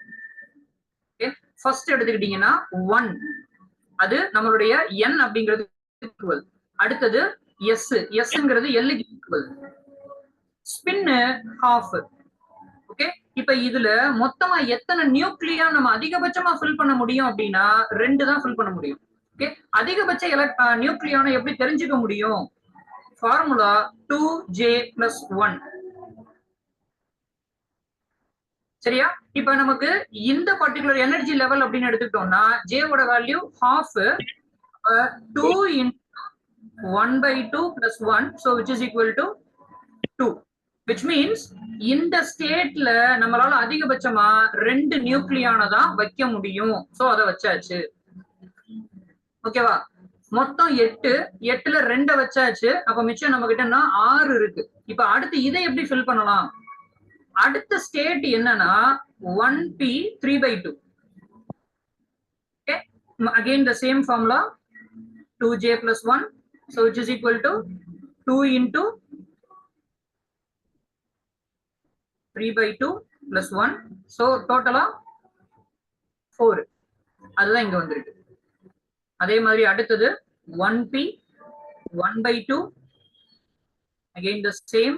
[SPEAKER 1] ஃபர்ஸ்ட் எடுத்துக்கிட்டீங்கன்னா 1, அது நம்மளுடைய n அப்படிங்கிறது ஈக்குவல். அடுத்தது s, sங்கிறது l க்கு ஈக்குவல். Spin half. ஓகே, இப்ப இதுல மொத்தமா எத்தனை நியூக்ளியா நம்ம அதிகபட்சமா ஃபில் பண்ண முடியும் அப்படின்னா 2 தான் ஃபில் பண்ண முடியும். ஓகே, அதிகபட்ச நியூக்ளியான எப்படி தெரிஞ்சுக்க முடியும்? Formula 2J+1. சரியா? இப்ப நமக்கு இந்த பர்டிகுலர் எனர்ஜி லெவல் அப்படின்னு எடுத்துக்கிட்டோம்னா ஜேவோட value half 2 into 1/2 plus 1, so which is equal to 2, which means இந்த ஸ்டேட்ல நம்மளால அதிகபட்சமா 2 நியூக்ளியான தான் வைக்க முடியும். சோ அதை வச்சாச்சு. ஓகேவா? மொத்தம் 8, 8ல 2 வச்சாச்சு. அப்ப மிச்சம் நம்ம கிட்டனா 6 இருக்கு. இப்ப அடுத்து இதை எப்படி ஃபில் பண்ணலாம்? அடுத்த ஸ்டேட் என்னன்னா 1p 3/2. Okay, again the same formula 2J+1, so which is equal to 2 into 3/2 plus 1, so total 4. அதுதான் இங்க வந்திருக்கு. அதே மாதிரி அடுத்தது 1p 1/2, again the same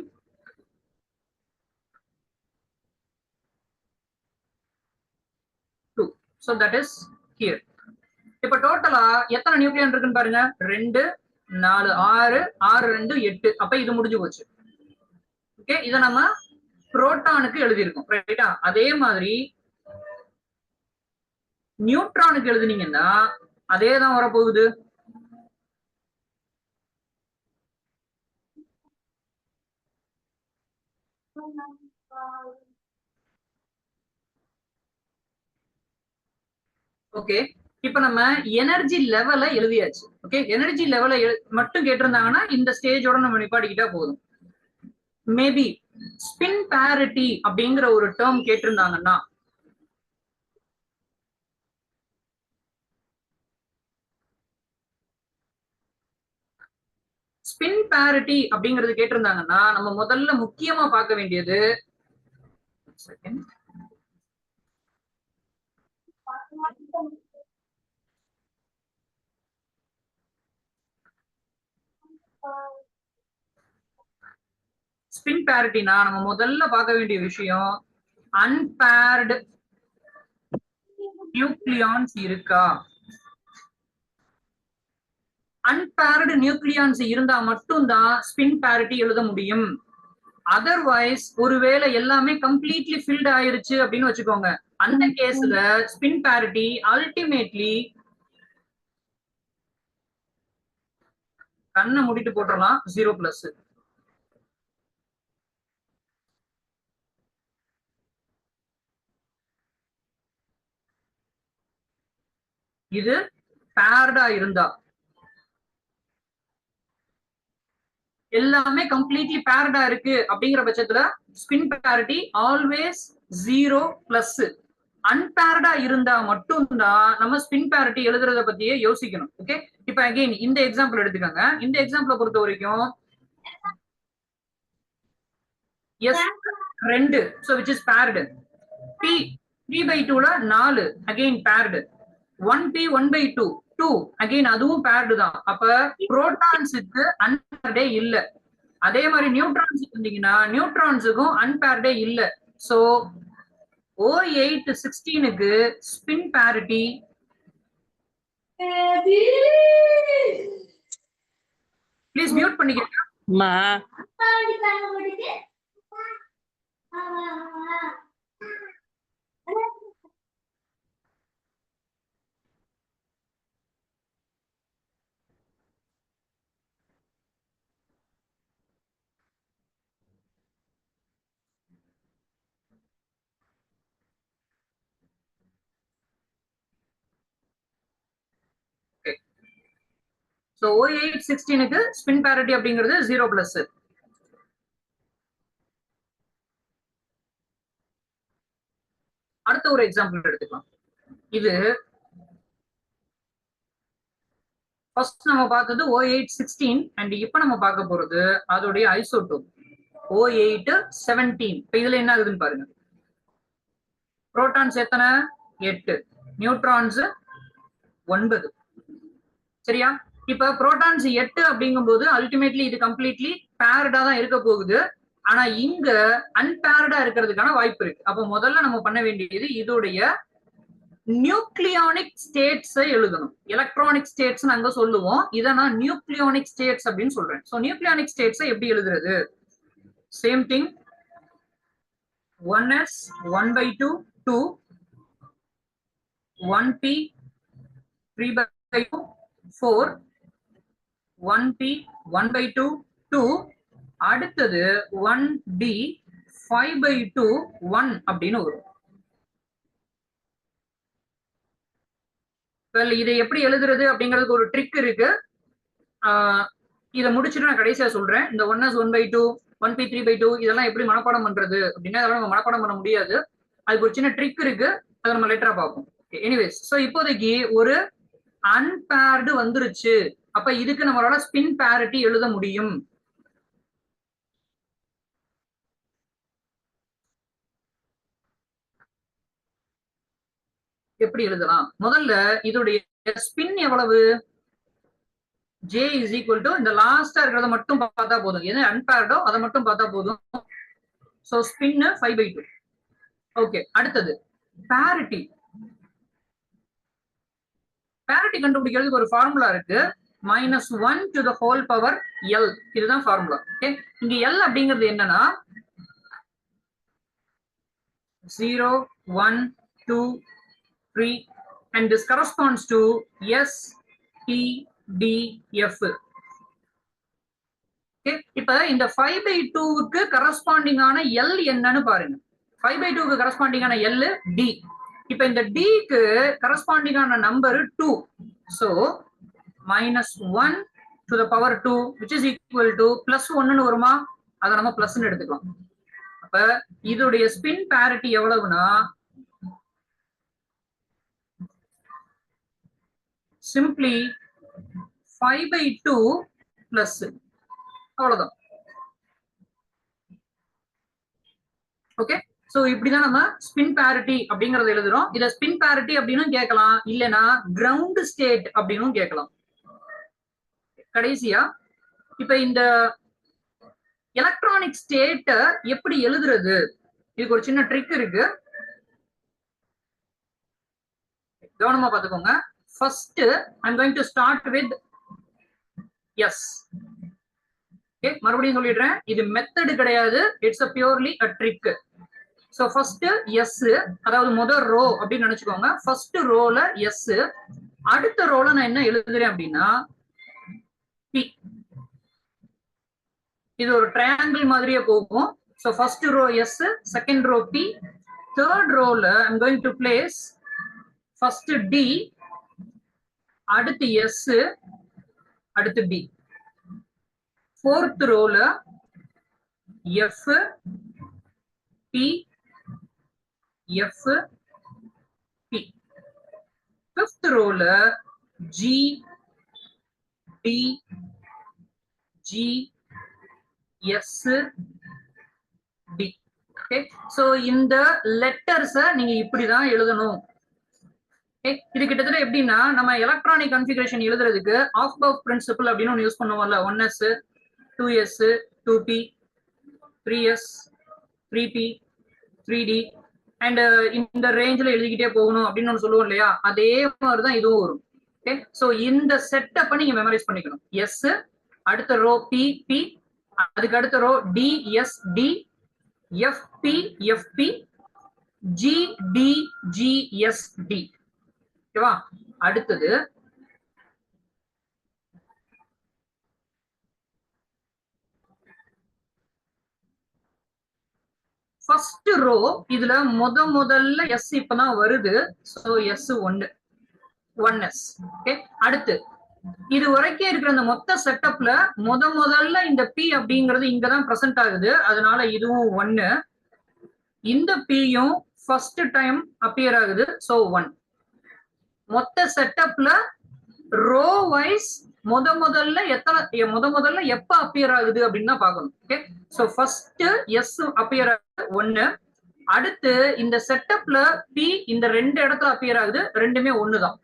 [SPEAKER 1] 2, so that is here. இப்ப டோட்டலா எத்தனை நியூக்ளியன் இருக்குன்னு பாருங்க. 2 4 6 6 2 8. அப்ப இது முடிஞ்சு போச்சு. ஓகே, இத நம்ம புரோட்டானுக்கு எழுதி இருக்கோம். ரைட்டா? அதே மாதிரி நியூட்ரானுக்கு எழுதுனீங்கன்னா அதே தான் வரப்போகுது. ஓகே, இப்ப நம்ம எனர்ஜி லெவலை எழுதியாச்சு. ஓகே, எனர்ஜி லெவலை மட்டும் கேட்டிருந்தாங்கன்னா இந்த ஸ்டேஜோட நம்ம நிப்பாட்டிக்கிட்டா போதும். மேபி ஸ்பின் பேரிட்டி அப்படிங்கிற ஒரு டேர்ம் கேட்டிருந்தாங்கன்னா ஸ்பின் பேரிட்டி அப்படிங்கிறது கேட்டிருந்தாங்கன்னா நம்ம முதல்ல முக்கியமா பார்க்க வேண்டியது ஸ்பின் பேரிட்டினா நம்ம முதல்ல பார்க்க வேண்டிய விஷயம் அன்பேர்டு நியூக்ளியான்ஸ் இருக்கா. அன்பேர்டு நியூக்ளியான்ஸ் இருந்தா மட்டும்தான் ஸ்பின் பேரிட்டி எழுத முடியும். அதர்வைஸ் ஒருவேளை எல்லாமே கம்ப்ளீட்லி ஃபில்ட் ஆயிருச்சு அப்படின்னு வச்சுக்கோங்க, அந்த கேஸ்ல ஸ்பின் பேரிட்டி அல்டிமேட்லி கண்ணை மூடிட்டு போட்டுறலாம் 0+. இது பேர்டா இருந்தா, எல்லாமே கம்ப்ளீட்லி பேர்டா இருக்கு அப்படிங்கிற பட்சத்துல ஸ்பின் பேரிட்டி ஆல்வேஸ் 0+. அன்பேர்டா இருந்தா மட்டும்தான் நம்ம ஸ்பின் பேரிட்டி எழுதுறத பத்தியே யோசிக்கணும். ஓகே, இப்ப அகைன் இந்த எக்ஸாம்பிள் எடுத்துக்கோங்க. இந்த எக்ஸாம்பிளை பொறுத்த வரைக்கும் s 2, so which is paired. p 3/2ல 4, again paired. 1p 1/2 2, again அதுவும் paired தான். அப்ப புரோட்டான்ஸுக்கு அன்பேர்டே இல்ல. அதே மாதிரி நியூட்ரான்ஸ் இருந்தீங்கன்னா நியூட்ரான்ஸுக்கும் அன்பேர்டே இல்ல. சோ O816க்கு ஸ்பின் பேரிட்டி ப்ளீஸ் மியூட் பண்ணிக்கங்க. So O816க்கு ஸ்பின் பேரிட்டி அப்படிங்கிறது 0+. அடுத்த ஒரு எக்ஸாம்பிள் எடுத்துக்கலாம். இது ஃபர்ஸ்ட் நம்ம பார்த்தது O816 அண்ட் இப்ப நம்ம பார்க்க போறது அதோடைய ஐசோடோப் O817. இப்ப இதுல என்ன ஆகுதுன்னு பாருங்க. புரோட்டான்ஸ் எத்தனை? 8, நியூட்ரான்ஸ் 9. சரியா? இப்ப புரோட்டான்ஸ் 8 அப்படிங்கும்போது அல்டிமேட்லி இது கம்ப்ளீட்லி பேர்டா தான் இருக்க போகுது. ஆனா இங்க அன்பேர்டா இருக்கிறதுக்கான வாய்ப்பு இருக்கு. அப்ப முதல்ல நம்ம பண்ண வேண்டியது இதோடைய நியூக்ளியானிக் ஸ்டேட்ஸ் எழுதணும். எலக்ட்ரானிக் ஸ்டேட்ஸ் நாங்க சொல்லுவோம், இதை நான் நியூக்ளியானிக் ஸ்டேட்ஸ் அப்படின்னு சொல்றேன். சோ நியூக்ளியானிக் ஸ்டேட்ஸ் எப்படி எழுதுறது? Same thing, 1s 1/2 2 1p 3/2 4 1p 1/2 2 அடுத்தது 1d 5/2 1 அப்படின்னு வரும். இதை எப்படி எழுதுறது அப்படிங்கிறதுக்கு ஒரு ட்ரிக் இருக்கு. இதை முடிச்சுட்டு நான் கடைசியா சொல்றேன். இந்த 1s 1/2 1p 3/2 இதெல்லாம் எப்படி மனப்பாடம் பண்றது அப்படின்னா அதெல்லாம் நம்ம மனப்பாடம் பண்ண முடியாது. அதுக்கு ஒரு சின்ன ட்ரிக் இருக்கு, அதை நம்ம லேட்டரா பார்ப்போம். எனிவேஸ், சோ இப்போதைக்கு ஒரு அன்பேர்டு வந்துருச்சு. அப்ப இதுக்கு நம்மளால ஸ்பின் பேரிட்டி எழுத முடியும். எப்படி எழுதலாம்? முதல்ல இதோடைய ஸ்பின் எவ்வளவு? J is equal to இந்த லாஸ்டா இருக்கிறத மட்டும் பார்த்தா போதும். எது அன்பேர்டோ அதை மட்டும் பார்த்தா போதும். So spin 5/2. ஓகே, அடுத்தது பேரிட்டி. பேரிட்டி கண்டுபிடிக்கிறதுக்கு ஒரு ஃபார்முலா இருக்கு, -1 to the whole power L. இதுதான் ஃபார்முலா. ஓகே, இங்க L அப்படிங்கிறது என்னன்னா 0 1 2 3 and this corresponds to S P D F. இப்ப இந்த 5/2க்கு கரஸ்பாண்டிங்கான L என்னன்னு பாருங்க. 5/2க்கு கரஸ்பாண்டிங்கான L D. இப்ப இந்த D க்கு கரஸ்பாண்டிங்கான number 2. So -1 to the power 2 which is equal to +1 வருமா? அதை நம்ம பிளஸ் எடுத்துக்கலாம். அப்ப இதோடைய ஸ்பின் பேரிட்டி எவ்வளவுனா சிம்பிளி 5/2 பிளஸ், அவ்வளவுதான். ஓகே, சோ இப்படிதான் நம்ம ஸ்பின் பேரிட்டி அப்படிங்கறத எழுதுறோம். இத ஸ்பின் பேரிட்டி அப்படின்னு கேட்கலாம், இல்லனா கிரவுண்ட் ஸ்டேட் அப்படின்னு கேட்கலாம். கடைசியா இப்ப இந்த எலக்ட்ரானிக் ஸ்டேட்ட எப்படி எழுதுறது? இதுக்கு ஒரு சின்ன ட்ரிக் இருக்கு, கவனமா பாத்துக்கோங்க. First, I'm going to start with yes. Okay, மறுபடியும் சொல்லிடுறேன், இது மெத்தட் கிடையாது, it's a purely a trick. So first yes, அதாவது முதல் ரோ அப்படின்னு நினைச்சுக்கோங்க. ஃபர்ஸ்ட் ரோல எஸ், அடுத்த ரோல நான் என்ன எழுதுறேன் அப்படின்னா பி. இது ஒரு ட்ரையாங்கிள் மாதிரியே போகும். So first row S, second row P, third rowல I'm going to place first D, அடுத்து S, அடுத்து D. fourth rowல F, P, F, P. fifth rowல G, D, G, S, D. Okay, so இந்த லெட்டர்ஸ நீங்க இப்படிதான் எழுதணும். இது கிட்டத்தட்ட எப்படின்னா நம்ம எலக்ட்ரானிக் கன்ஃபிகரேஷன் எழுதுறதுக்கு ஆஃப் பஃப் பிரின்சிபல் அப்படின்னு ஒன்று யூஸ் பண்ணுவோம்ல. 1s 2s 2p 3s 3p 3d and இந்த ரேஞ்சில் எழுதிக்கிட்டே போகணும் அப்படின்னு ஒன்று சொல்லுவோம் இல்லையா, அதே மாதிரிதான் இதுவும் வரும். ஓகே, ஸோ இந்த செட்டப்பை நீங்க மெமரைஸ் பண்ணிக்கணும். எஸ், அடுத்த ரோ பி பி, அதுக்கு அடுத்த row d s d, f p f p, g d g s d. ஓகேவா? அடுத்தது ஃபர்ஸ்ட் ரோ, இதுல முதல்ல எஸ் இப்பதான் வருது. So yes 1s. ஓகே, அடுத்து இது வரைக்கும் இருக்கிற அந்த மொத்த செட்டப்ல முதல்ல இந்த பி அப்படிங்கிறது இங்கதான் பிரசன்ட் ஆகுது, அதனால இதுவும் 1. இந்த பியும் ஃபர்ஸ்ட் டைம் அப்பியர் ஆகுது, சோ 1. மொத்த செட்டப்ல ரோ வைஸ் முதல்ல எப்ப அப்பியர் ஆகுது அப்படின்னு தான் பார்க்கணும். Okay, so first s appear ஆகுது 1. அடுத்து இந்த செட்டப்ல பி இந்த 2 இடத்துல அப்பியர் ஆகுது, ரெண்டுமே 1 தான்.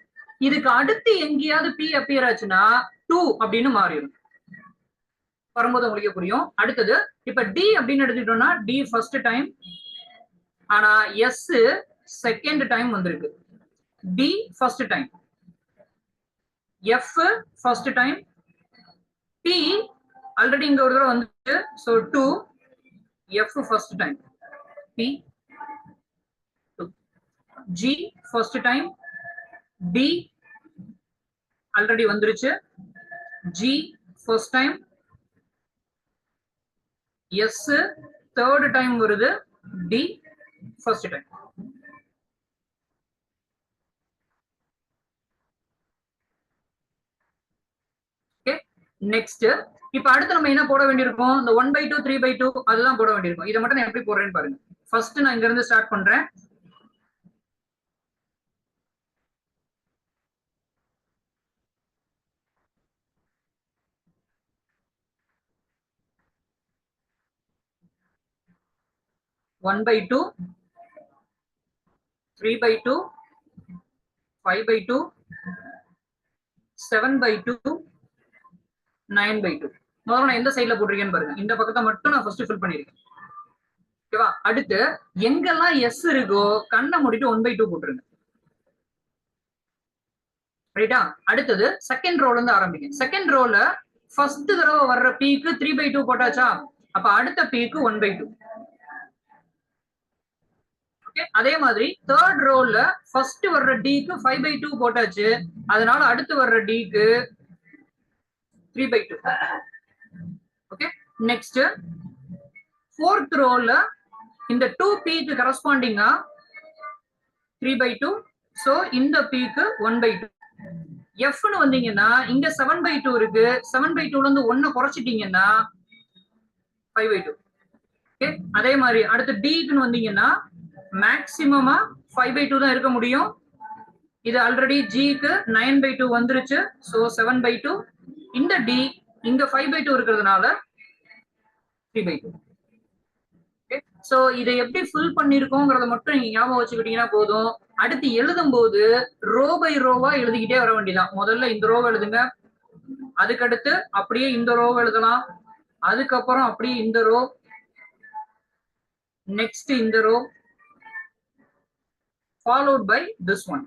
[SPEAKER 1] இதுக்கு அடுத்து எங்கேயாவது பி அப்பியர் ஆச்சுன்னா 2 அப்படின்னு மாறிடும். வரும்போது உங்களுக்கு புரியும். அடுத்தது இப்ப டி அப்படின்னு எடுத்துக்கிட்டோம்னா டி ஃபர்ஸ்ட் டைம், ஆனா எஸ் செகண்ட் டைம் வந்திருக்கு. D first time, F first time, D already இங்க ஒரு தடவை வந்துட்டு, so 2, F first time, P 2, G first time, D already வந்துருச்சு, G first time, S third time வருது, டி ஃபர்ஸ்ட் டைம். நெக்ஸ்ட் இப்ப அடுத்து நம்ம என்ன போட வேண்டியிருக்கும்? இந்த 1/2 3/2 அதுதான் போட வேண்டியிருக்கும். இதை மட்டும் நான் எப்படி போடுறேன்னு பாருங்க. ஃபர்ஸ்ட் நான் இங்க இருந்து ஸ்டார்ட் பண்றேன். One by two, 3/2, 5/2, 7/2, 9/2. முதல்ல நான் எந்த சைட்ல போட்டிருக்கேன்னு பாருங்க. இந்த பக்கத்தை மட்டும் நான் ஃபர்ஸ்ட் ஃபில் பண்ணிருக்கேன். ஓகேவா? அடுத்து எங்கெல்லாம் எஸ் இருக்கோ கண்ணை மூடிட்டு 1/2 போட்டுருங்க. ரைட்டா? அடுத்தது செகண்ட் ரோல இருந்து ஆரம்பிங்க. செகண்ட் ரோல ஃபர்ஸ்ட் தடவை வர்ற பீக்கு 3/2 போட்டாச்சா? அப்ப அடுத்த பீக்கு 1/2. ஓகே, அதே மாதிரி தேர்ட் ரோல ஃபர்ஸ்ட் வர்ற டிக்கு 5/2 போட்டாச்சு. அதனால அடுத்து வர்ற டிக்கு 3/2. ஓகே, நெக்ஸ்ட் ஃபோர்த் ரோல இந்த 2p கரஸ்பாண்டிங்கா 3/2. சோ இந்த பீக்கு 1/2. எஃப்னு வந்தீங்கன்னா இங்க 7/2 இருக்கு. 7/2ல இருந்து 1 குறைச்சிட்டீங்கன்னா 5/2. ஓகே, அதே மாதிரி அடுத்து டிக்குன்னு வந்தீங்கன்னா மேக்சிமமா 5/2 தான் இருக்க முடியும். இது ஆல்ரெடி ஜிக்கு 9/2 வந்துருச்சு. சோ 7/2. இந்த டி இங்க 5/2 இருக்கிறதுனால 3/2. சோ இதை எப்படி ஃபில் பண்ணிருக்கோங்கிறத மட்டும் நீங்க ஞாபகம் வச்சுக்கிட்டீங்கன்னா போதும். அடுத்து எழுதும் போது ரோ பை ரோவா எழுதிக்கிட்டே வர வேண்டியதான். முதல்ல இந்த ரோவை எழுதுங்க, அதுக்கடுத்து அப்படியே இந்த ரோவை எழுதலாம், அதுக்கப்புறம் அப்படியே இந்த ரோ, நெக்ஸ்ட் இந்த row, followed by this one.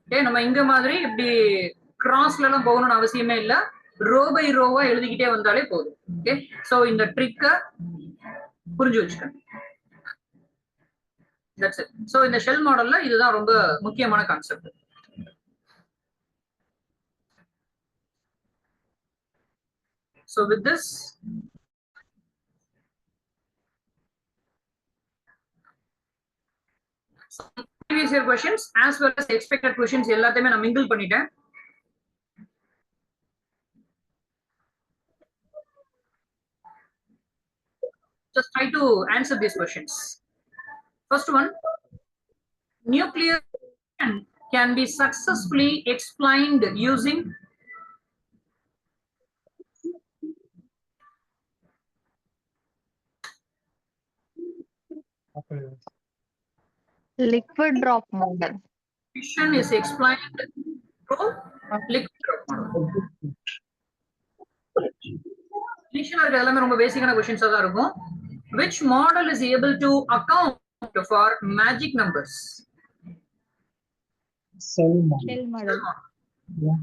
[SPEAKER 1] Okay, நம்ம இங்க மாதிரி இப்படி கிராஸ்ல எல்லாம் போகணும்னு அவசியமே இல்ல. ரோ பை ரோவா எழுதிக்கிட்டே வந்தாலே போதும். ஓகே, சோ இந்த ட்ரிக்க புரிஞ்சு வச்சுக்கணும். That's it. So இந்த ஷெல் மாடல்ல இதுதான் ரொம்ப முக்கியமான concept. So with this previous year questions as well as expected questions எல்லாத்தையுமே நான் mingle பண்ணிட்டேன். Just try to answer these questions. First one, nuclear can be successfully explained using
[SPEAKER 2] Liquid drop model.
[SPEAKER 1] fission is explained through liquid drop model. Initial எல்லாமே ரொம்ப பேசிக்கான क्वेश्चंस தான் இருக்கும். Which model is able to account for magic numbers?
[SPEAKER 4] Cell model.
[SPEAKER 2] Shell model.
[SPEAKER 4] Yeah.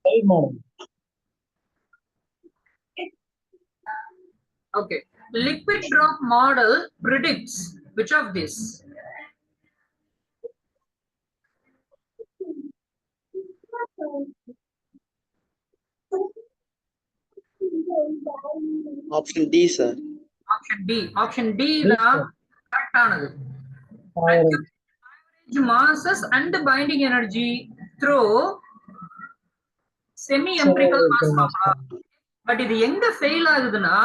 [SPEAKER 4] Cell model.
[SPEAKER 1] Okay, liquid drop model predicts which of these?
[SPEAKER 3] Option D, sir.
[SPEAKER 1] Option D. Option D தான் correct ஆனது. Average masses and binding energy through semi-empirical mass formula. But இது எங்க ஃபெயில் ஆகுதுன்னா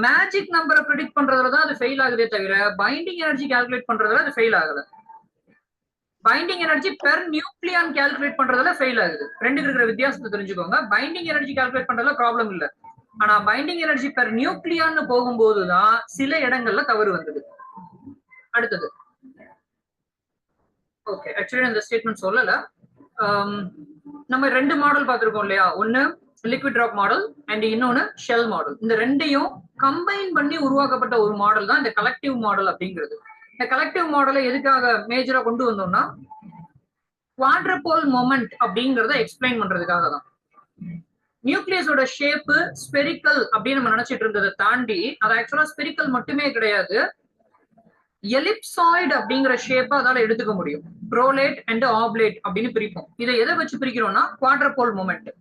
[SPEAKER 1] மேஜிக் நம்பரை ப்ரெடிக்ட் பண்றதுல தான் அது ஃபெயில் ஆகுதே தவிர பைண்டிங் எனர்ஜி கால்குலேட் பண்றதுல அது ஃபெயில் ஆகல. Binding energy per nucleon calculate பண்றதுல ஃபெயில் ஆகுது. ரெண்டுக்கு இருக்கிற வித்தியாசத்தை தெரிஞ்சுக்கோங்க. பைண்டிங் எனர்ஜி கால்குலேட் பண்றதுல ப்ராப்ளம் இல்ல, ஆனா பைண்டிங் எனர்ஜி பெர் நியூக்ளியான்னு போகும்போதுதான் சில இடங்கள்ல தவறு வந்தது. அடுத்தது, ஓகே, ஆக்சுவலி இந்த ஸ்டேட்மெண்ட் சொல்லல. நம்ம ரெண்டு மாடல் பார்த்திருக்கோம் இல்லையா, ஒன்னு லிக்விட் டிராப் மாடல் அண்ட் இன்னொன்னு ஷெல் மாடல். இந்த ரெண்டையும் கம்பைன் பண்ணி உருவாக்கப்பட்ட ஒரு மாடல் தான் இந்த கலெக்டிவ் மாடல் அப்படிங்கிறது. இந்த கலெக்டிவ் மாடலை எதுக்காக மேஜரா கொண்டு வந்தோம்னா குவாட்ரபோல் மொமெண்ட் அப்படிங்கறத எக்ஸ்பிளைன் பண்றதுக்காக தான். நியூக்ளியஸோட ஷேப் ஸ்பெரிக்கல் அப்படின்னு நம்ம நினைச்சிட்டு இருந்ததை தாண்டி அது ஆக்சுவலா ஸ்பெரிக்கல் மட்டுமே கிடையாது, எலிப்சாய்டு அப்படிங்கிற ஷேப்பை அதால எடுத்துக்க முடியும். ப்ரோலேட் அண்ட் ஆப்லேட் அப்படின்னு பிரிப்போம். இதை எதை வச்சு பிரிக்கிறோம்னா குவாட்ரபோல் மொமெண்ட்.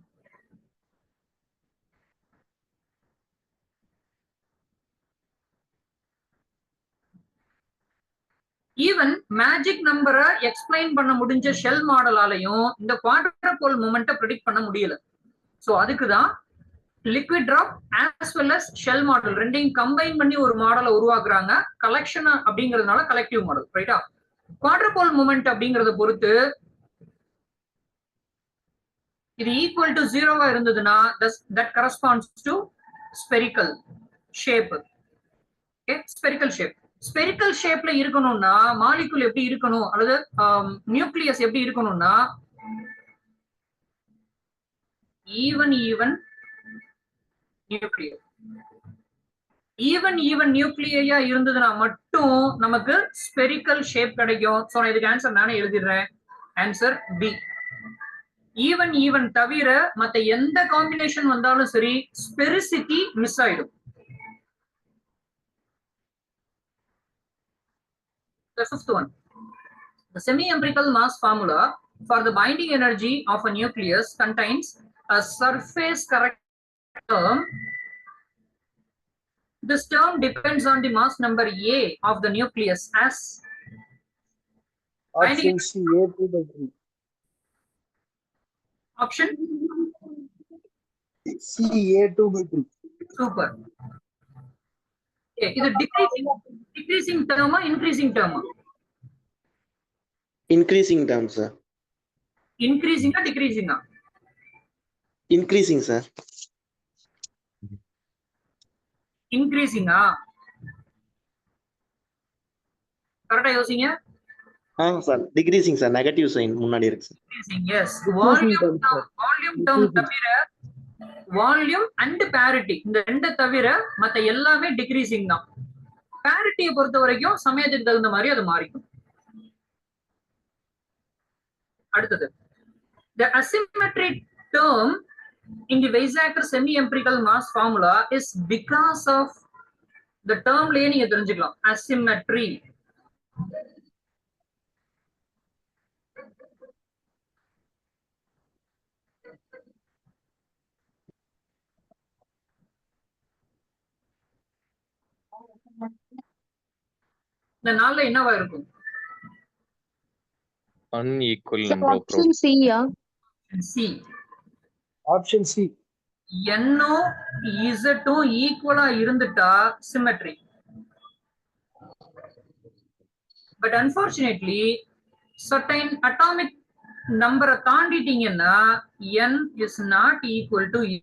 [SPEAKER 1] ஈவன் மேஜிக் நம்பரை எக்ஸ்பிளைன் பண்ண முடிஞ்ச ஷெல் மாடலாலையும் இந்த குவாட்ரபோல் மொமெண்ட்டை ப்ரெடிக்ட் பண்ண முடியல. ஸோ அதுக்குதான் liquid drop as well as shell model ரெண்டையும் கம்பைன் பண்ணி ஒரு மாடலை உருவாக்குறாங்க. கலெக்ஷன் அப்படிங்கிறதுனால கலெக்டிவ் மாடல், ரைட்டா? குவாட்ரபோல் மூமெண்ட் அப்படிங்கறத பொறுத்து இது ஈக்குவல் டு 0வா இருந்ததுன்னா that corresponds to spherical shape. Okay, spherical shape. Spherical ஷேப்ல இருக்கணும்னா மாலிகுல் எப்படி இருக்கணும், அல்லது நியூக்ளியஸ் எப்படி இருக்கணும்னா ஈவன் நியூக்ளியா இருந்ததுன்னா மட்டும் நமக்கு ஸ்பெரிக்கல் ஷேப் கிடைக்கும். சோ இதுக்கு ஆன்சர் நானே எழுதிடுறேன். Answer B. ஈவன் தவிர மத்த எந்த காம்பினேஷன் வந்தாலும் சரி ஸ்பெரிசிட்டி மிஸ் ஆயிடும். The fifth one, the semi-empirical mass formula for the binding energy of a nucleus contains a surface correct term. This term depends on the mass number A of the nucleus as
[SPEAKER 4] Option C, A2/3.
[SPEAKER 1] option
[SPEAKER 4] C, A2/3.
[SPEAKER 1] super. Okay, இது decreasing term increasing term?
[SPEAKER 3] Increasing term, sir.
[SPEAKER 1] Increasing or decreasing?
[SPEAKER 3] Increasing, sir.
[SPEAKER 1] Increasing கரெக்டா யோசிங்க.
[SPEAKER 3] sir. Decreasing, sir. Negative sign முன்னாடி இருக்கு, sir.
[SPEAKER 1] Decreasing, yes. Volume term தவிர வால்யூம் அண்ட் parity இந்த ரெண்டு தவிர மத்த எல்லாமே டிக்ரீசிங் தான். பேரிட்டியை பொறுத்த வரைக்கும் சமயத்துக்கு தகுந்த மாதிரி அது மாறிக்கும். அடுத்தது, the asymmetric term in the Weizsäcker semi-empirical mass formula is because of the termலயே நீங்க தெரிஞ்சுக்கலாம் asymmetry. இந்த நாள்ல என்னவா இருக்கும்?
[SPEAKER 5] unequal number of
[SPEAKER 2] Option C, yeah.
[SPEAKER 1] C.
[SPEAKER 4] Option C.
[SPEAKER 1] N-ம் Z-ம் ஈக்குவலா இருந்துட்டா symmetry. But unfortunately certain atomic நம்பரை தாண்டிட்டீங்கன்னா n is not equal to E.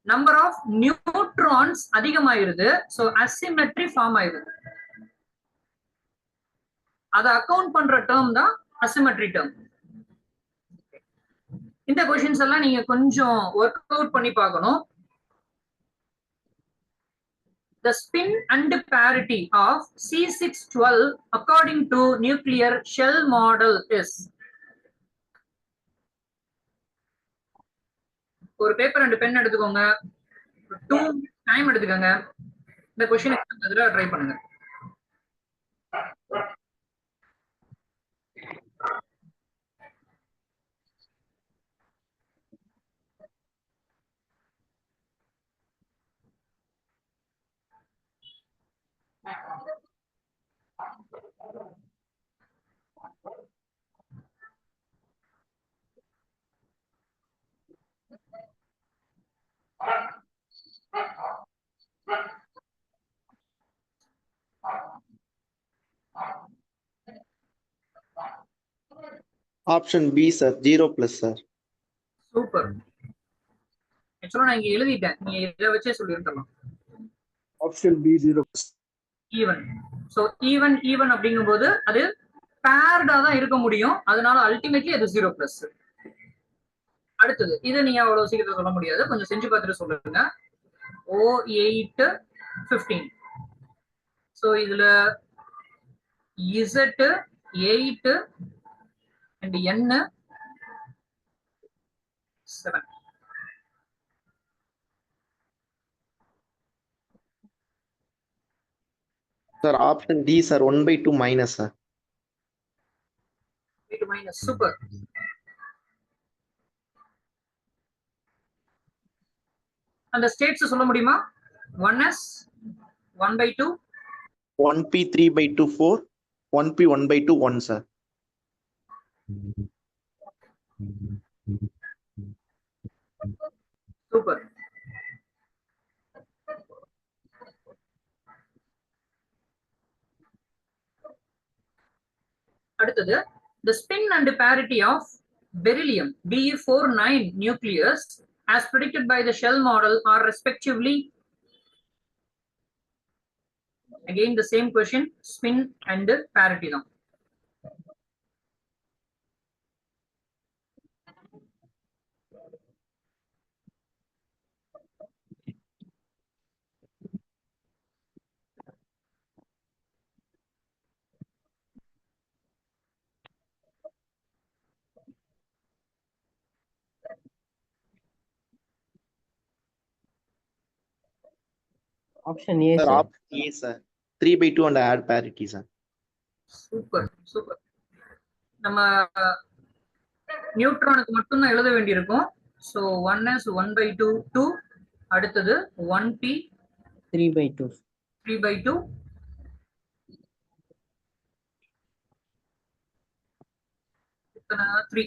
[SPEAKER 1] Number of neutrons அதிகமாயிருது. சோ அசிமெட்ரி ஃபார்ம் ஆயிருது. அதை அக்கவுண்ட் பண்ற டேர்ம் தான் அசிமெட்ரி டேர்ம். இந்த क्वेश्चंस எல்லாம் நீங்க கொஞ்சம் ஒர்க் அவுட் பண்ணி பார்க்கணும். The spin and parity of C612 according to nuclear shell model is. ஒரு பேப்பர் அண்ட் பென் எடுத்துக்கோங்க, 2 டைம் எடுத்துக்கோங்க. இந்த क्वेश्चन ட்ரை பண்ணுங்க.
[SPEAKER 3] Option B, sir. 0+, sir.
[SPEAKER 1] Super. ஆக்சுவலா நான் இங்க எழுதிட்டேன், நீங்க இத வச்சே சொல்லிரலாம்.
[SPEAKER 4] Option B, 0+.
[SPEAKER 1] Even. So even அப்படிங்கும்போது அது பேர்டா தான் இருக்க முடியும், அதனால அல்டிமேட்லி அது 0 பிளஸ். அடுத்தது இது நீங்க அவ்வளவு சீக்கிரம் சொல்ல முடியாது, கொஞ்சம் செஞ்சு பார்த்துட்டு சொல்லுங்க. O8 15. சோ இதுல Z 8 and N 7.
[SPEAKER 3] Sir, option D, sir, 1/2 minus, sir.
[SPEAKER 1] Minus. Super. அந்த ஸ்டேட்ஸ் சொல்ல முடியுமா? 1s 1/2,
[SPEAKER 3] 1p 3/2 4, 1p 1/2 1, sir.
[SPEAKER 1] Super. அடுத்தது the spin and parity of beryllium Be49 nucleus as predicted by the shell model are respectively, again the same question, spin and parity தான்.
[SPEAKER 5] Option A,
[SPEAKER 3] Sir,
[SPEAKER 5] sir.
[SPEAKER 3] option A, sir. 3/2 and add parity, sir.
[SPEAKER 1] Super super. நம்ம நியூட்ரானுக்கு மட்டும் தான் எழுத வேண்டியிருக்கும். சோ 1s 1/2 2, அடுத்தது 1p
[SPEAKER 5] 3/2.
[SPEAKER 1] 3/2, இத்தனை 3.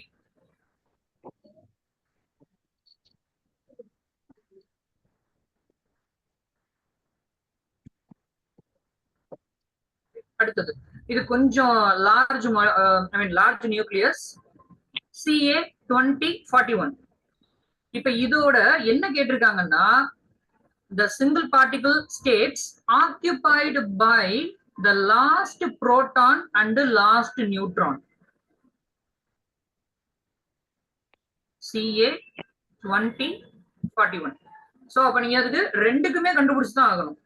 [SPEAKER 1] அடுத்தது இது கொஞ்சம் லார்ஜ், ஐ மீன் லார்ஜ் நியூக்ளியஸ் Ca2041. இப்ப இதோட என்ன கேட்டிருக்காங்கன்னா, the single particle states occupied by the last proton and the last neutron. Ca2041. So அப்ப நீங்க அதுக்கு ரெண்டுக்குமே கண்டுபிடிச்சு தான் ஆகணும்.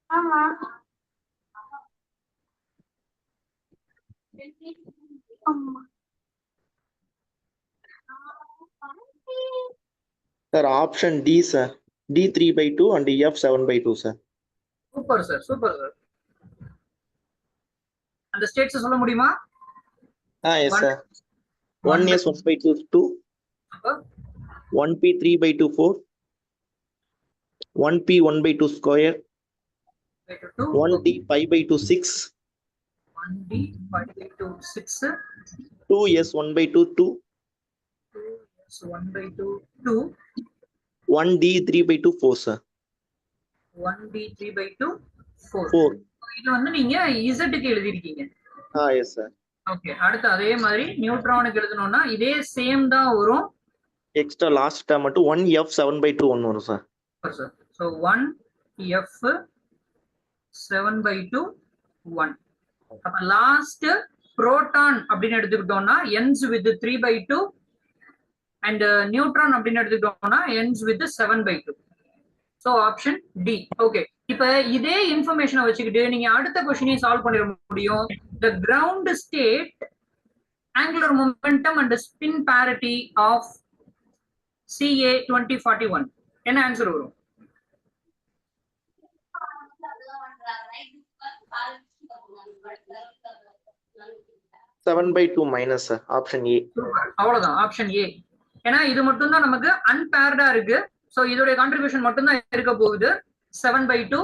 [SPEAKER 2] ஆமா. ஆமா.
[SPEAKER 3] Sir, option D, sir. D 3/2 and F 7/2, sir.
[SPEAKER 1] Super sir, super sir. அந்த ஸ்டேட்ஸ் சொல்ல முடியுமா?
[SPEAKER 3] Yes, sir. 1s 1/2 2, 1p 3/2 4, 1p 1/2 square, 1d 5/2 6,
[SPEAKER 1] 1d 5/2 6,
[SPEAKER 3] 2s 1/2 2,
[SPEAKER 1] 2s 1/2 2,
[SPEAKER 3] 1d 3/2 4, sir.
[SPEAKER 1] 1d 3/2 4.
[SPEAKER 3] 4.
[SPEAKER 1] இது வந்து நீங்க இசட்டுக்கு எழுதிருக்கீங்க.
[SPEAKER 3] Yes, sir.
[SPEAKER 1] ஓகே, அடுத்து அதே மாதிரி நியூட்ரானுக்கு எழுதணும்னா இதே சேம் தான் வரும்.
[SPEAKER 3] Extra last term மட்டும் 1f 7/2 1 வரும், sir.
[SPEAKER 1] Sir, so 1f 7/2 1. அப்ப லாஸ்ட் புரோட்டான் அப்படின்னு எடுத்துக்கிட்டோம்னா ends with 3/2 அண்ட் நியூட்ரான் அப்படின்னு எடுத்துக்கிட்டோம்னா ends with 7/2. So option d. Okay, இப்ப இதே இன்ஃபர்மேஷனை வச்சுக்கிட்டு நீங்க அடுத்த கொஸ்டினையும் சால்வ் பண்ணிட முடியும். The ground state angular momentum and spin parity of CA 2041. என்ன ஆன்சர் வரும்?
[SPEAKER 3] Seven by two minus option a.
[SPEAKER 1] அவ்வளவுதான், ஆப்ஷன் ஏ. ஏன்னா இது மட்டும் தான் நமக்கு அன்பேர்டா இருக்கு. ஸோ இதோடைய கான்ட்ரிபியூஷன் மட்டும் தான் இருக்க போகுது. 7/2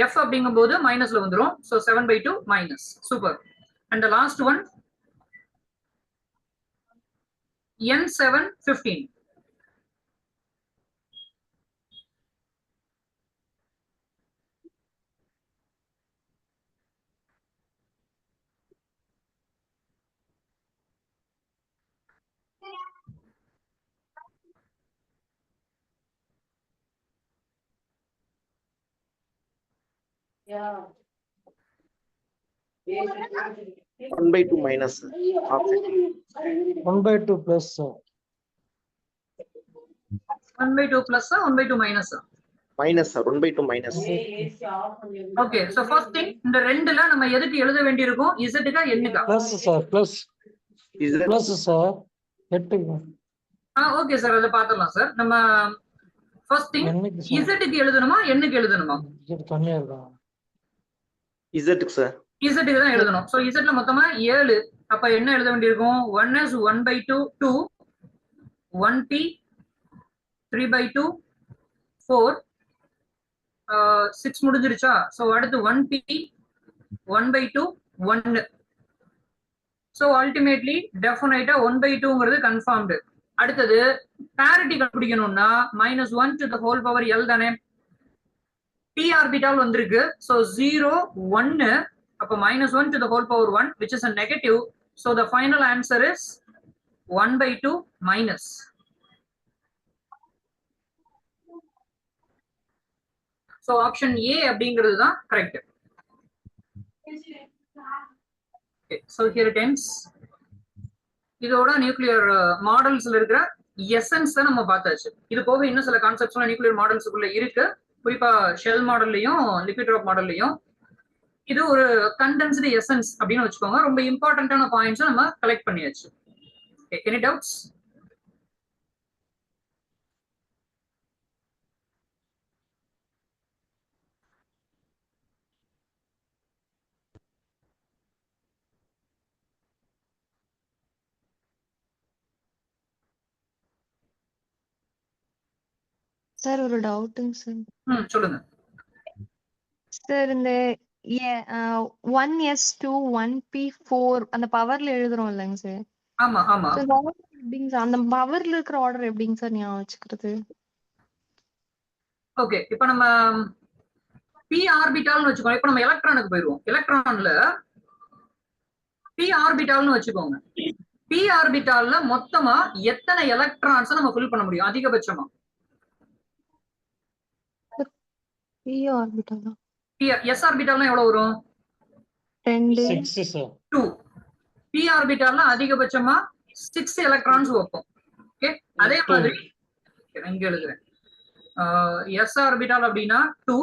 [SPEAKER 1] எஃப் அப்படிங்கும் போது மைனஸ்ல வந்துடும். So 7/2 minus. Super. And the last one N715.
[SPEAKER 3] One by two minus option
[SPEAKER 4] 1/2 plus.
[SPEAKER 1] 1/2 plus 1/2 minus.
[SPEAKER 3] Minus sir, one by two minus.
[SPEAKER 1] Okay, so first thing இந்த ரெண்டுல நம்ம எதுக்கு எழுத வேண்டியிருக்கும்? இசட்டுக்கா என்னுக்கா?
[SPEAKER 4] Plus sir, plus.
[SPEAKER 3] Is it
[SPEAKER 4] Plus sir. 8.
[SPEAKER 1] Okay sir, அதை பார்த்துடலாம் சார். நம்ம ஃபர்ஸ்ட் திங்
[SPEAKER 4] என்னைக்கு sir?
[SPEAKER 1] இசட்டுக்கு எழுதணுமா என்னுக்கு எழுதணுமா?
[SPEAKER 4] இது கம்மியா இருக்கா?
[SPEAKER 3] இசட்டுக்கு சார்?
[SPEAKER 1] இசட்டுக்கு தான் எழுதணும். சோ இசட்ல மொத்தமா 7. அப்ப என்ன எழுத வேண்டியிருக்கும்? 1 is 1/2 2, 1p 3/2 4, 6 முடிஞ்சிருச்சா? சோ அடுத்து 1p 1/2 1. சோ அல்டிமேட்லி டெஃபினைட்டா 1/2ங்கிறது கன்ஃபார்ம்டு. அடுத்தது parity கண்டுபிடிக்கணும்னா -1 to the whole power l தானே. p ஆர்பிட்டால் வந்திருக்கு. சோ 0 1, அப்ப -1 to the whole power 1, which is a negative. So the final answer is 1/2 minus. So option A அப்படிங்கிறது தான் correct. Okay, so here it ends. இதோட நியூக்ளியர் மாடல்ஸ்ல இருக்கிற எசன்ஸ் நம்ம பார்த்தாச்சு. இது போக இன்னும் சில கான்செப்ட்ஸ்லாம் நியூக்ளியர் மாடல்ஸுக்குள்ள இருக்கு. குறிப்பா ஷெல் மாடல்லையும் லிக்விட் ட்ராப் மாடல்லையும் இது ஒரு கண்டென்ஸ்டு எசன்ஸ் அப்படின்னு வச்சுக்கோங்க. ரொம்ப இம்பார்ட்டன்டான பாயிண்ட்ஸ் நம்ம கலெக்ட் பண்ணியாச்சு. Any doubts?
[SPEAKER 2] சார் ஒரு டவுட்டுங்க சார்.
[SPEAKER 1] சொல்லுங்க.
[SPEAKER 2] சார் இந்த 1s2 1p4 அந்த பவர்ல எழுதுறோம் இல்லைங்க சார்?
[SPEAKER 1] ஆமா ஆமா.
[SPEAKER 2] So, இந்த order எப்படிங்க சார்? அந்த பவர்ல இருக்கிற ஆர்டர் எப்படிங்க சார் ஞாபகம் வச்சுக்கிறது?
[SPEAKER 1] ஓகே, இப்போ நம்ம p ஆர்பிட்டால்னு வச்சுக்கோங்க. இப்போ நம்ம எலக்ட்ரானுக்கு போயிடுவோம். எலக்ட்ரான்ல p ஆர்பிட்டால்னு வச்சுக்கோங்க. p ஆர்பிட்டால்ல மொத்தமா எத்தனை எலக்ட்ரான்ஸ் நம்ம ஃபில் பண்ண முடியும் அதிகபட்சமா?
[SPEAKER 2] p ஆர்பிட்டலா?
[SPEAKER 1] s ஆர்பிட்டால்னா எவ்வளவு வரும்?
[SPEAKER 2] 2.
[SPEAKER 4] 6 sir.
[SPEAKER 1] 2. p ஆர்பிட்டால்ல அதிகபட்சமா 6 எலக்ட்ரான்ஸ் வைப்போம். ஓகே, அதே மாதிரி இங்க எழுதுறேன். s ஆர்பிட்டால் அப்படின்னா 2,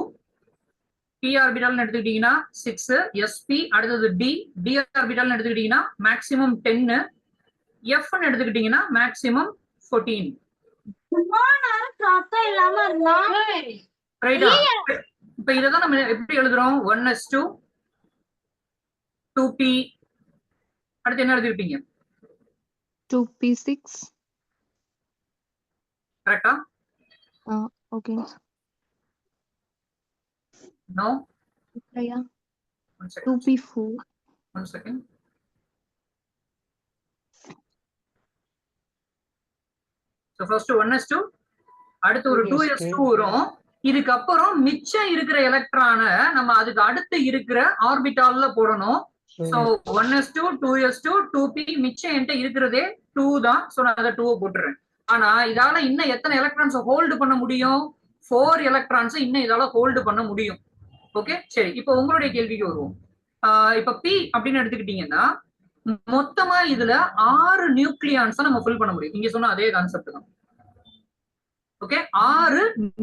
[SPEAKER 1] p ஆர்பிட்டால்னு எடுத்துக்கிட்டீங்கன்னா 6, sp அடுத்தது d ஆர்பிட்டால்னு எடுத்துக்கிட்டீங்கன்னா மேக்ஸிமம் 10, f ன்னு எடுத்துக்கிட்டீங்கன்னா மேக்ஸிமம் 14. ரைட்டா? இப்ப இததான் நம்ம எப்படி எழுதுறோம்? 1s2 2p அடுத்து என்ன எழுதிருப்பீங்க?
[SPEAKER 2] 2p6.
[SPEAKER 1] கரெக்டா?
[SPEAKER 2] ஓகே.
[SPEAKER 1] நோ.
[SPEAKER 2] ஐயா
[SPEAKER 1] One second.
[SPEAKER 2] 2p4.
[SPEAKER 1] One second. So first 1s2 அடுத்து ஒரு 2s2 வரும். இதுக்கப்புறம் மிச்சம் இருக்கிற எலக்ட்ரானை நம்ம அதுக்கு அடுத்து இருக்கிற ஆர்பிட்டால்ல போடணும். சோ 1s2 2s2 2p மிச்சம் என்கிட்ட இருக்கிறதே 2 தான். சோ நான் அதை 2 போட்டுறேன். ஆனா இதால இன்னும் எத்தனை எலக்ட்ரான்ஸ் ஹோல்டு பண்ண முடியும்? 4 எலக்ட்ரான்ஸ் இன்னும் இதால ஹோல்டு பண்ண முடியும். ஓகே, சரி. இப்போ உங்களுடைய கேள்விக்கு வருவோம். இப்ப p அப்படின்னு எடுத்துக்கிட்டீங்கன்னா மொத்தமா இதுல 6 நியூக்ளியான்ஸ் நம்ம ஃபில் பண்ண முடியும். இங்க சொன்ன அதே கான்செப்ட் தான். ஓகே, 6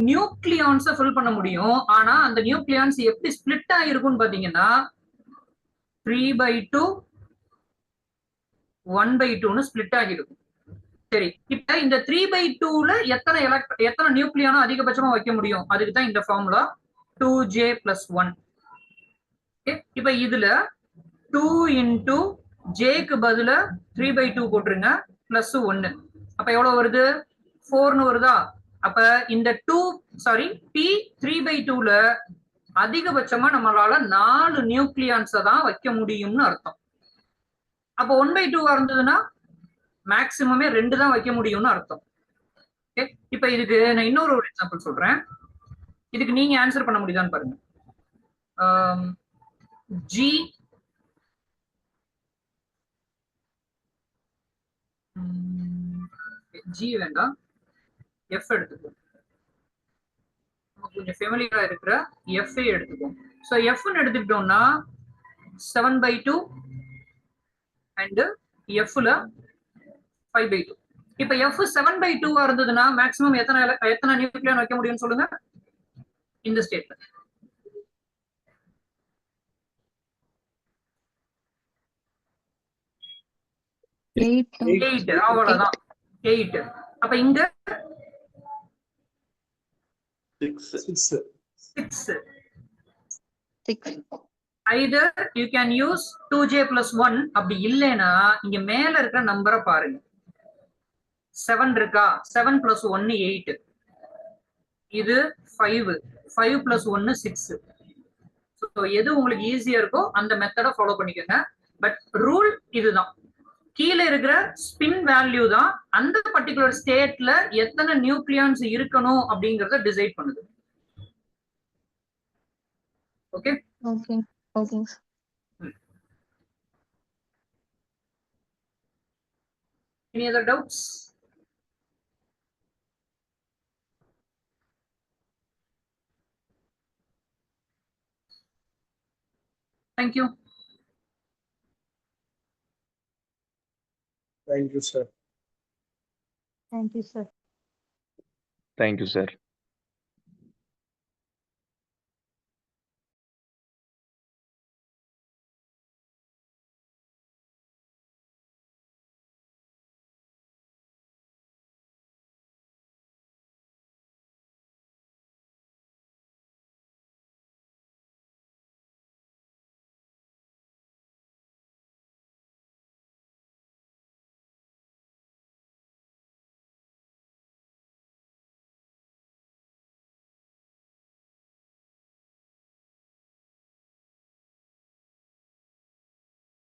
[SPEAKER 1] நியூக்ளியான்ஸை ஃபில் பண்ண முடியும். ஆனா அந்த நியூக்ளியான்ஸ் எப்படி ஸ்பிளிட் ஆயிருக்கும்னு பாத்தீங்கன்னா 3/2 1/2ன்னு ஸ்பிளிட் ஆகிருக்கும். சரி, இப்ப இந்த 3/2ல எத்தனை நியூக்ளியானோ அதிகபட்சமா வைக்க முடியும்? அதுக்கு தான் இந்த ஃபார்முலா 2j + 1. இப்ப இதுல 2 into jக்கு பதிலா 3/2 போட்டுருங்க பிளஸ் 1. அப்ப எவ்வளவு வருது? 4ன்னு வருதா? அப்ப இந்த p 3/2ல அதிகபட்சமா நம்மளால 4 நியூக்ளியான்ஸை தான் வைக்க முடியும்னு அர்த்தம். அப்ப 1/2 இருந்ததுன்னா மேக்சிமமே 2 தான் வைக்க முடியும்னு அர்த்தம். இப்ப இதுக்கு நான் இன்னொரு எக்ஸாம்பிள் சொல்றேன். இதுக்கு நீங்க ஆன்சர் பண்ண முடியுதான்னு பாருங்க. ஜி வேண்டாம், எஃப் எடுத்துக்கோ. கொஞ்சம் ஃபெமிலியரா இருக்கிற எஃப் எடுத்துக்கோம். ஸோ எஃப்னு எடுத்துக்கிட்டோம்னா 7/2 அண்ட் எஃப்ல 5/2. இப்ப எஃப் 7/2 இருந்ததுன்னா மேக்ஸிமம் எத்தனை நியூக்ளியான் வைக்க முடியும்னு சொல்லுங்க இந்த ஸ்டேட்ல? 8. அவ்வளவுதான், 8. அப்ப இங்க 6. Either you can use 2j + 1. அப்படி இல்லைன்னா இங்க மேல இருக்கிற நம்பரை பாருங்க. 7 இருக்கா? 7 + 1 8. இது 5. 5 + 1 6. ஸோ எது உங்களுக்கு ஈஸியா இருக்கோ அந்த மெத்தடை ஃபாலோ பண்ணிக்கோங்க. பட் ரூல் இதுதான். கீழே இருக்கிற ஸ்பின் வேல்யூ தான் அந்த பர்டிகுலர் ஸ்டேட்ல எத்தனை நியூக்ளியான்ஸ் இருக்கணும் அப்படிங்கறத டிசைட் பண்ணுது. Okay
[SPEAKER 2] okay okay.
[SPEAKER 1] Any other doubts? Thank you.
[SPEAKER 4] Thank you, sir.
[SPEAKER 2] Thank you, sir.
[SPEAKER 6] Thank you, sir.